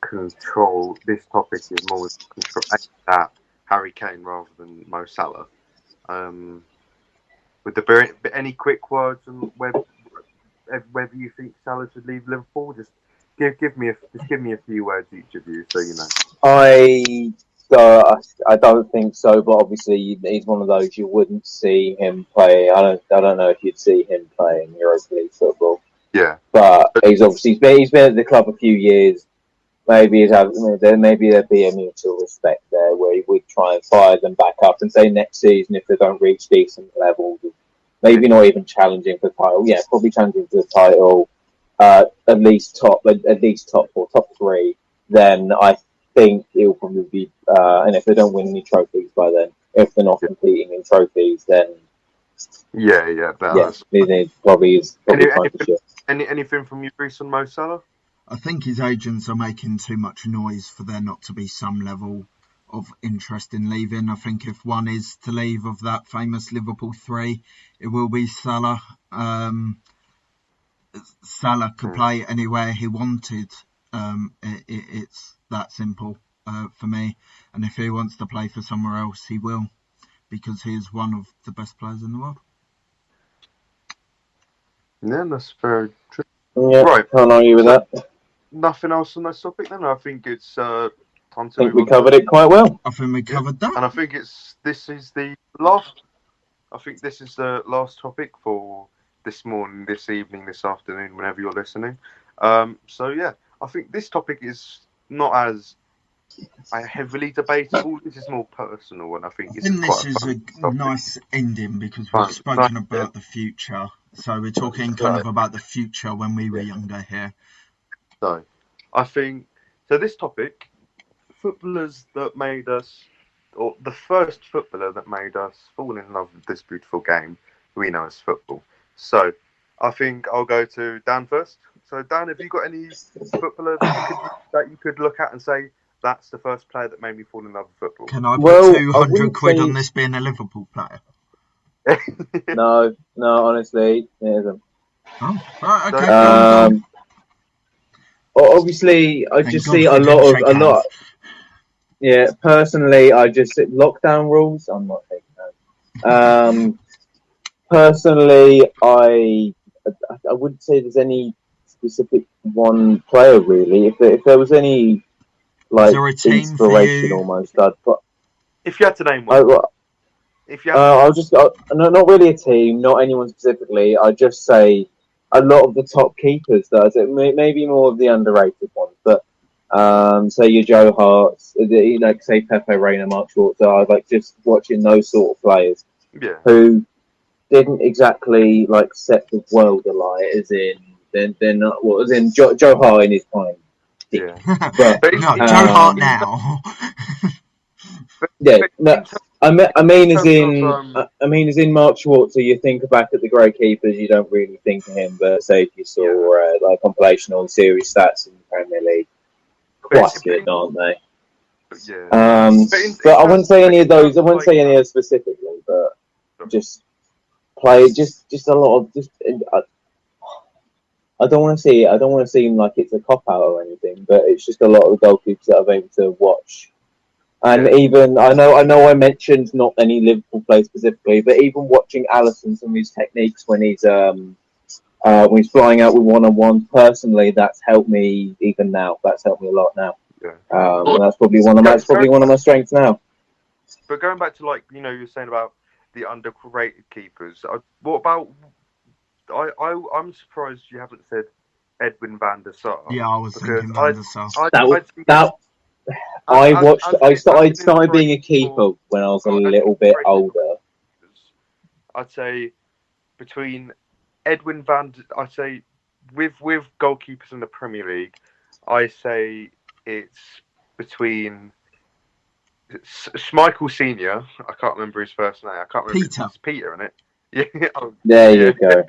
control. This topic is more control that Harry Kane rather than Mo Salah. Would there be any quick words on whether you think Salah should leave Liverpool? Just give me a few words each of you, so you know. I don't think so, but obviously he's one of those you wouldn't see him play. I don't know if you'd see him playing Europa League football. Yeah, but he's obviously he's been at the club a few years. Maybe there'd be a mutual respect there where he would try and fire them back up and say next season if they don't reach decent levels, maybe not even challenging for the title. Yeah, probably challenging for the title, at least top 4, top 3. Then I think it'll probably be. And if they don't win any trophies by then, if they're not competing in trophies, then it probably is time to shift. Anything from you, Reece, on Mo Salah? I think his agents are making too much noise for there not to be some level of interest in leaving. I think if one is to leave of that famous Liverpool 3, it will be Salah. Salah could play anywhere he wanted. It's that simple for me. And if he wants to play for somewhere else, he will, because he is one of the best players in the world. Yeah, that's very true. Yeah, right. Can't argue with that. Nothing else on this topic then? I think it's time to I think we covered it quite well. I think we covered that. And I think this is the last topic for this morning, this evening, this afternoon, whenever you're listening. So yeah, I think this topic is not as heavily debatable. This is more personal, and I think this is a nice ending because we've spoken about the future. So we're talking kind of about the future when we were younger here. So, I think this topic, footballers that made us, or the first footballer that made us fall in love with this beautiful game we know as football. So, I think I'll go to Dan first. So, Dan, have you got any footballer that you could look at and say, that's the first player that made me fall in love with football? Can I put 200 quid on this being a Liverpool player? No, honestly, it isn't. Oh, right, okay. Obviously, I just see a lot. Yeah, personally, I just lockdown rules. I'm not taking that. Personally, I wouldn't say there's any specific one player really. If there was any inspiration, almost, I'd put. If you had to name one. I'll just not really a team, not anyone specifically. I just say a lot of the top keepers. Maybe more of the underrated ones, but say your Joe Harts, say Pepe Reina, Mark Schwarzer. I like just watching those sort of players who didn't exactly set the world alight. As in Joe Hart in his prime. Yeah, but Joe Hart now. No. I mean, as in Mark Schwarzer, you think back at the great keepers, you don't really think of him. But say if you saw compilation on series stats in the Premier League, quite good, aren't they? Yeah. But I wouldn't say any of those. I wouldn't say any of those specifically, but just play just a lot of just. I don't want to seem like it's a cop out or anything, but it's just a lot of the goalkeepers that I've able to watch. And even I know I mentioned not any Liverpool players specifically, but even watching Alisson, some of his techniques when he's flying out with one-on-one, personally, that's helped me even now. That's helped me a lot now. Yeah. And that's probably one of my strengths now. But going back to you were saying about the underrated keepers. What about? I'm surprised you haven't said Edwin van der Sar. Yeah, I was thinking Van der Sar. I started being a keeper when I was a little bit older. I'd say between Edwin I'd say with goalkeepers in the Premier League, I say it's between Schmeichel Senior. I can't remember his first name. I can't remember. Peter. It's Peter, isn't it? Yeah. Oh, There yeah. you go.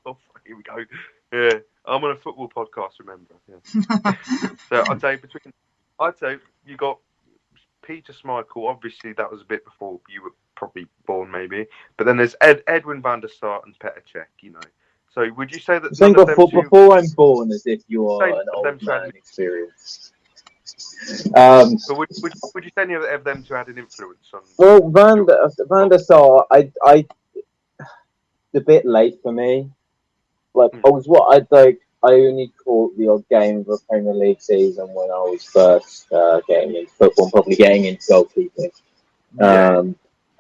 Oh, here we go. Yeah, I'm on a football podcast. Remember? Yeah. So I'd say you got Peter Schmeichel. Obviously, that was a bit before you were probably born, maybe. But then there's Edwin van der Sar and Petr Cech. You know. So would you say that Saying none of them two? before I'm born, as if you Say are an them old two had man an- experience. But would you say any of them two had an influence on? Well, Van der Sar, I a bit late for me. Like I was I only caught the odd game of a Premier League season when I was first getting into football, and probably getting into goalkeeping. Yeah.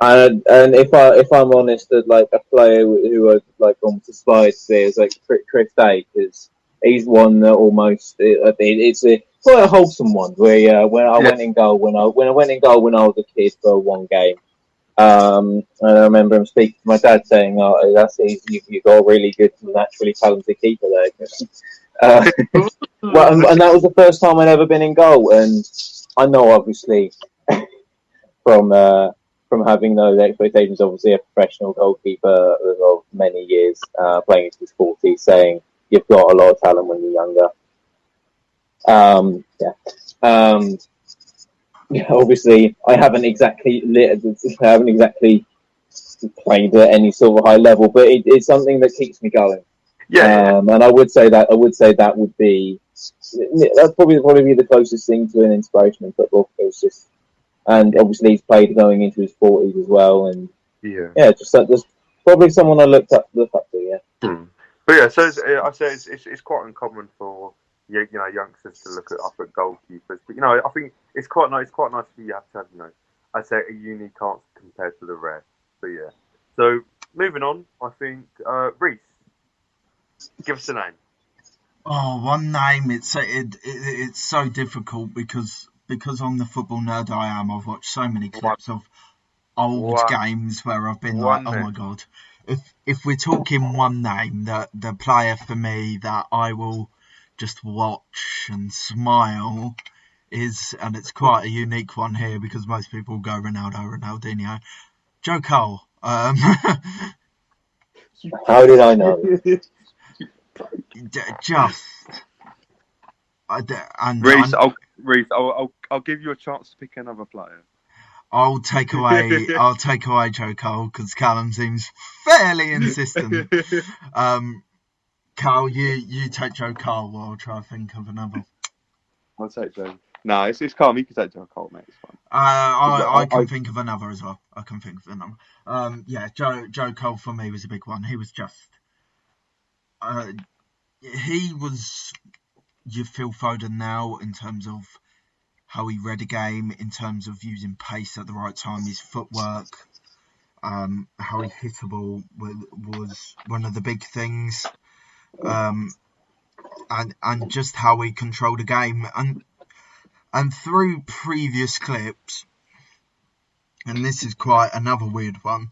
And if I'm honest, that like a player who I'd like almost aspired to be is like Chris Day, because he's one that almost it's quite a wholesome one. Where when I went in goal when I went in goal when I was a kid for one game. And I remember him speaking to my dad saying, "Oh, that's easy. You got a really good, naturally talented keeper there." Well, and that was the first time I'd ever been in goal, and I know obviously from having those expectations, obviously a professional goalkeeper of many years, playing into his 40s, saying you've got a lot of talent when you're younger. Yeah, obviously, I haven't exactly played at any sort of high level, but it's something that keeps me going. Yeah. And I would say that would be that'd probably be the closest thing to an inspiration in football. It's just, and obviously he's played going into his 40s as well, and just probably someone I look up to. Yeah. But yeah, so I say it's quite uncommon for youngsters to look up at goalkeepers. But I think it's quite nice. It's quite nice for you to have I'd say a unique answer compared to the rest. But yeah. So moving on, I think Reese, give us a name. Oh, one name. It's so difficult because I'm the football nerd I am. I've watched so many clips of old games where I've been like, oh my god. If we're talking one name, the player for me that I will just watch and smile is, and it's quite a unique one here because most people go Ronaldinho, Joe Cole. How did I know? Reese, I'll give you a chance to pick another player. I'll take away Joe Cole because Callum seems fairly insistent. Carl, you take Joe Cole while I'll try to think of another. I'll take Joe. No, it's calm. You can take Joe Cole, mate. It's fine. I can think of another as well. Joe Cole for me was a big one. He was just he was your Phil Foden now in terms of how he read a game, in terms of using pace at the right time, his footwork, how he hit a ball was one of the big things, and just how he controlled a game, and through previous clips, and this is quite another weird one,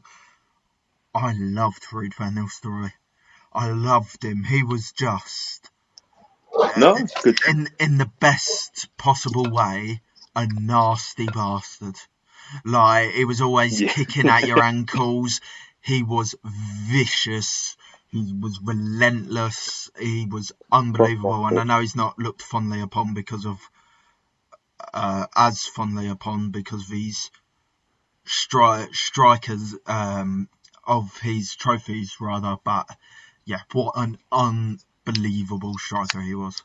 I loved Ruud van Nistelrooy. I loved him. He was just good. In the best possible way, a nasty bastard. Like, he was always kicking at your ankles. He was vicious. He was relentless. He was unbelievable. And I know he's not looked fondly upon because of these strikers of his trophies, rather. But yeah, what an unbelievable striker he was.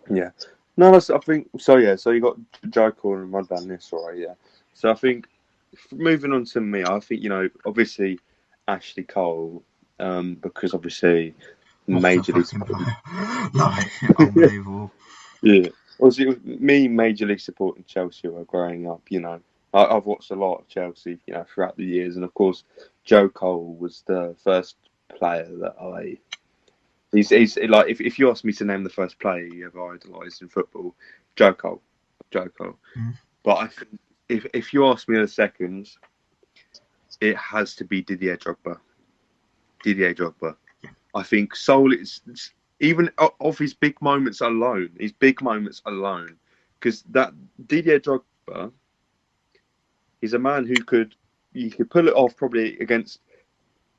Yeah. No, I think so. Yeah, so you got Joe Cole and Ruud van Nistelrooy. Yeah. So I think moving on to me, I think obviously Ashley Cole, because obviously Major League unbelievable. Yeah. Obviously, me Major League supporting Chelsea while growing up. I've watched a lot of Chelsea, throughout the years, and of course, Joe Cole was the first player that He's like if you ask me to name the first player you ever idolised in football, Joe Cole. But I think if you ask me the seconds, it has to be Didier Drogba. I think solely even of his big moments alone, because that Didier Drogba, he's a man who could pull it off probably against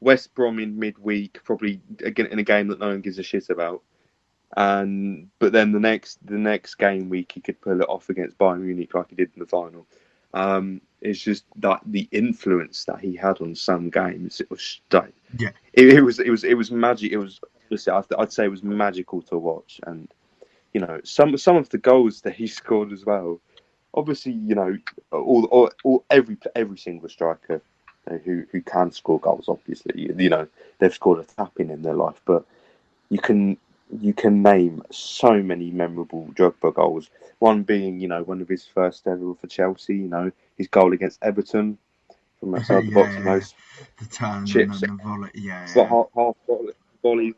West Brom in midweek, probably again in a game that no one gives a shit about. But then the next game week he could pull it off against Bayern Munich like he did in the final. It's just that the influence that he had on some games, it was it was magic. It was, I'd say it was magical to watch, and you know some of the goals that he scored as well. Obviously, you know, every single striker who can score goals, obviously, you know, they've scored a tap-in their life, but you can name so many memorable Drogba goals. One being, you know, one of his first ever for Chelsea, you know, his goal against Everton from outside the box, and those the turn chips, and the volley, it's like half volley.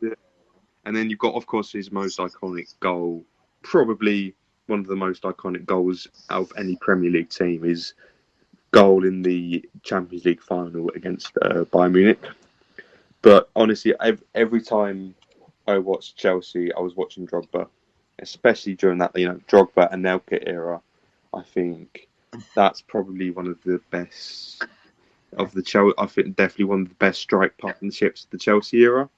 And then you've got, of course, his most iconic goal, probably one of the most iconic goals out of any Premier League team, is goal in the Champions League final against Bayern Munich. But honestly, every time I watched Chelsea, I was watching Drogba, especially during that, you know, Drogba and Anelka era. I think that's probably one of the best of the Chelsea. I think definitely one of the best strike partnerships of the Chelsea era.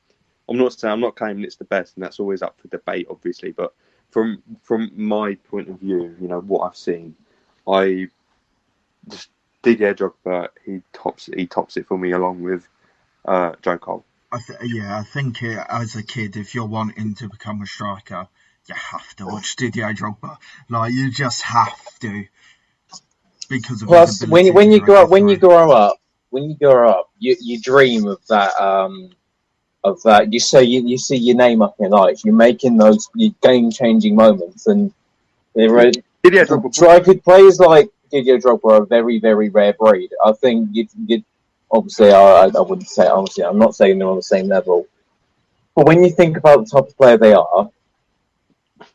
I'm not claiming it's the best, and that's always up for debate, obviously. But from my point of view, you know what I've seen, I just Didier Drogba, he tops it for me along with Joe Cole. I think as a kid, if you're wanting to become a striker, you have to watch Didier Drogba. Like, you just have to, because of plus when you grow up, you dream of that. You see your name up in lights. You're making those game-changing moments, and Didier Drogba players like Didier Drogba are a very, very rare breed. I think you'd obviously, I wouldn't say, honestly, I'm not saying they're on the same level. But when you think about the type of player they are,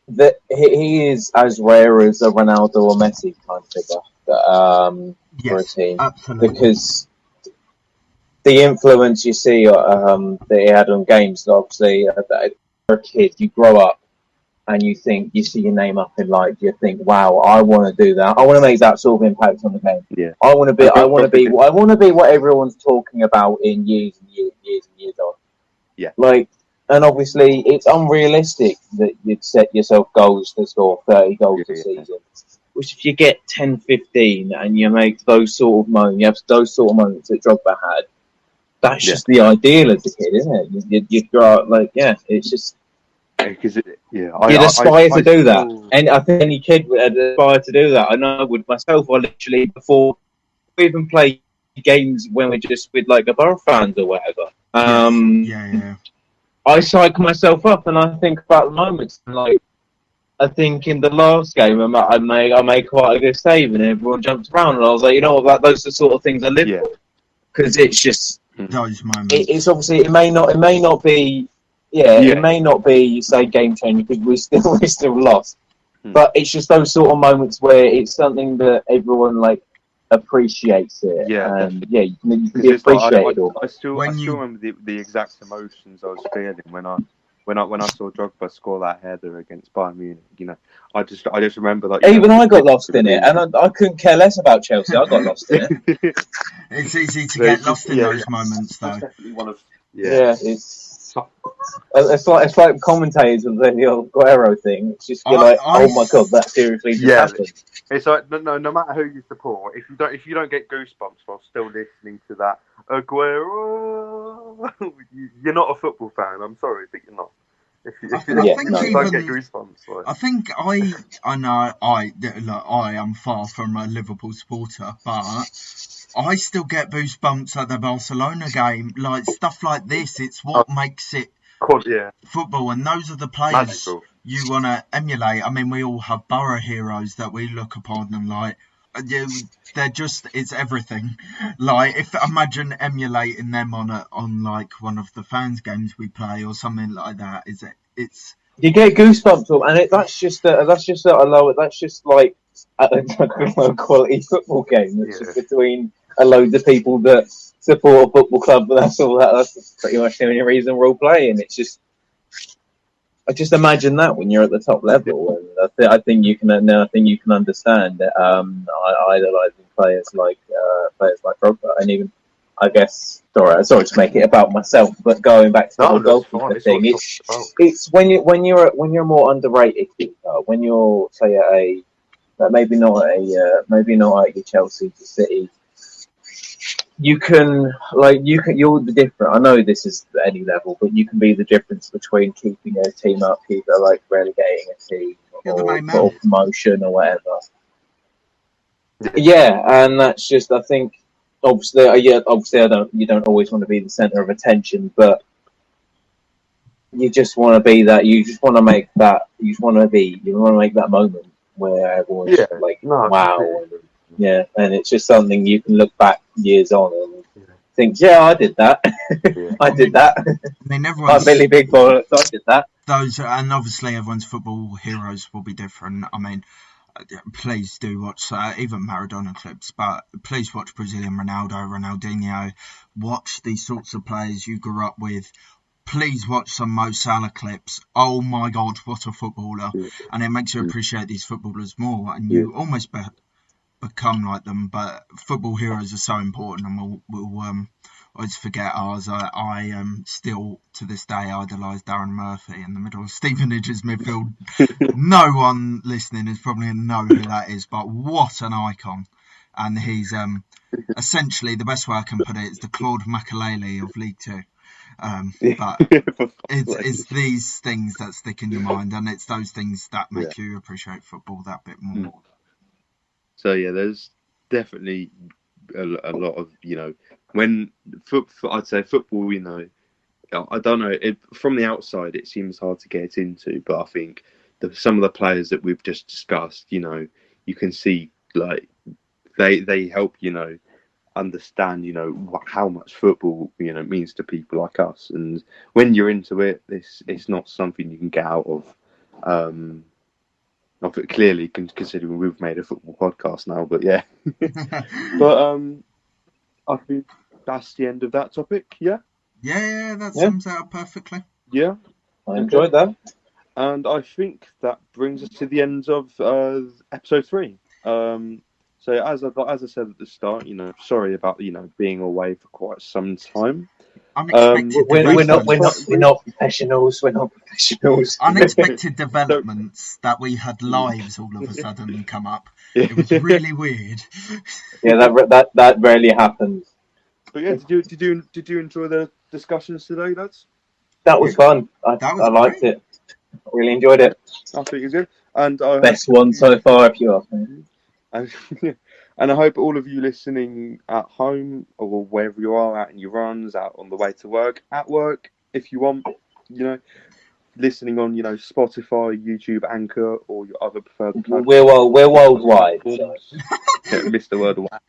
that he is as rare as a Ronaldo or Messi kind of figure for a team. Absolutely. Because the influence you see that he had on games, obviously, as a kid, you grow up and you see your name up in lights. You think, wow, I want to do that. I want to make that sort of impact on the game. Yeah. I want to be what everyone's talking about in years and years on. Yeah. Like, and obviously it's unrealistic that you'd set yourself goals to score 30 goals a season. Which if you get 10, 15 and you make those sort of moments, you have those sort of moments that Drogba had, that's just the ideal as a kid, isn't it? You grow up like, it's just... You'd aspire to do that. And I think any kid would aspire to do that. I know with myself, I literally, before we even play games when we're just with like a Borough fans or whatever, I psych myself up and I think about the moments. Like, I think in the last game, I made quite a good save and everyone jumped around, and I was like, you know what, those are the sort of things I live for. Because it's just... Those moments. It's obviously, it may not be... it may not be, say, game changing because we still lost, but it's just those sort of moments where it's something that everyone like appreciates it. And you can be appreciated. I still remember the exact emotions I was feeling when I saw Drogba score that header against Bayern Munich. You know, I just remember that. Even I got lost in it, and I couldn't care less about Chelsea. I got lost in it. It's easy to get lost in those moments, though. It's like commentators with the old Guerrero thing. It's just like, oh my god, that seriously just happened. It's like no matter who you support, if you don't get goosebumps while still listening to that Aguero, you're not a football fan. I'm sorry, but you're not. If you don't get goosebumps. Like. I think I am far from a Liverpool supporter, but I still get goosebumps at the Barcelona game. Like, stuff like this, it's what makes it football. And those are the players you want to emulate. I mean, we all have Borough heroes that we look upon and like, they're just, it's everything. Like, imagine emulating them on like one of the fans games we play or something like that. It's you get goosebumps, and that's just like a low quality football game. It's just between a load of people that support a football club, but that's all. That's pretty much the only reason we're all playing. It's just, I just imagine that when you're at the top level, and I think you can. I think you can understand that. Idolizing players like Drogba, and even, I guess, sorry to make it about myself, but going back to the whole goalkeeper thing, it's when you're a more underrated keeper, when you're, say, maybe not at your Chelsea to City. You're the different. I know this is at any level, but you can be the difference between keeping a team up, relegating a team, or promotion or whatever. Yeah, and that's just, I think, obviously, you don't always want to be the centre of attention, but you just want to be that. You just want to make that. You want to make that moment where everyone's wow. Yeah, and it's just something you can look back years on and think, yeah, I did that. I did that. I mean, everyone's Billy Big Bollocks, I did that. And obviously everyone's football heroes will be different. I mean, please do watch even Maradona clips, but please watch Brazilian Ronaldo, Ronaldinho. Watch these sorts of players you grew up with. Please watch some Mo Salah clips. Oh my God, what a footballer! And it makes you appreciate these footballers more, and you almost become like them. But football heroes are so important, and we'll always forget ours. I still to this day idolise Darren Murphy in the middle of Stevenage's midfield. No one listening is probably going to know who that is, but what an icon! And he's essentially, the best way I can put it is the Claude Makelele of League Two. But it's these things that stick in your mind, and it's those things that make you appreciate football that bit more. So yeah, there's definitely a lot of, when I'd say football, I don't know, from the outside it seems hard to get into, but I think some of the players that we've just discussed, you can see like they help understand how much football means to people like us, and when you're into it, it's not something you can get out of. Clearly, considering we've made a football podcast now, but yeah. But I think that's the end of that topic. Yeah. Yeah, that sums it up perfectly. Yeah, I enjoyed that, and I think that brings us to the end of episode 3. So as I said at the start, sorry about being away for quite some time. We're not professionals. We're not professionals. Unexpected developments that we had lives all of a sudden come up. It was really weird. Yeah, that rarely happens. But yeah, did you enjoy the discussions today, lads? That was fun. I liked it. I really enjoyed it. I think it's good, and best one so far, if you ask me. And I hope all of you listening at home or wherever you are, out in your runs, out on the way to work, at work, if you want, listening on, Spotify, YouTube, Anchor, or your other preferred platforms. We're worldwide. So. Missed the word wide.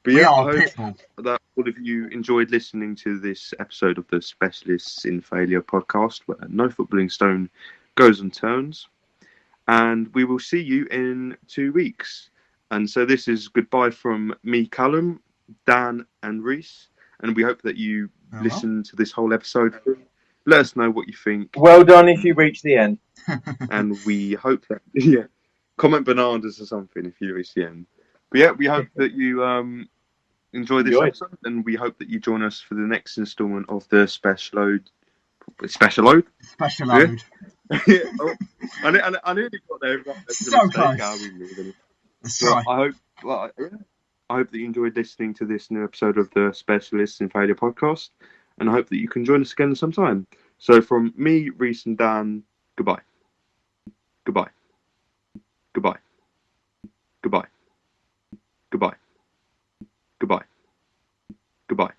But yeah, I hope that all of you enjoyed listening to this episode of the Specialists in Failure podcast, where no footballing stone goes unturned. And we will see you in 2 weeks. And so this is goodbye from me, Callum, Dan, and Reese. And we hope that you listen to this whole episode. Let us know what you think. Well done if you reach the end. And we hope that, comment bananas or something if you reach the end. But yeah, we hope that you enjoy this episode. And we hope that you join us for the next instalment of the Special Load. I nearly got there. So close. So I hope that you enjoyed listening to this new episode of the Specialists in Failure podcast, and I hope that you can join us again sometime. So from me, Reese, and Dan, goodbye. Goodbye. Goodbye. Goodbye. Goodbye. Goodbye. Goodbye.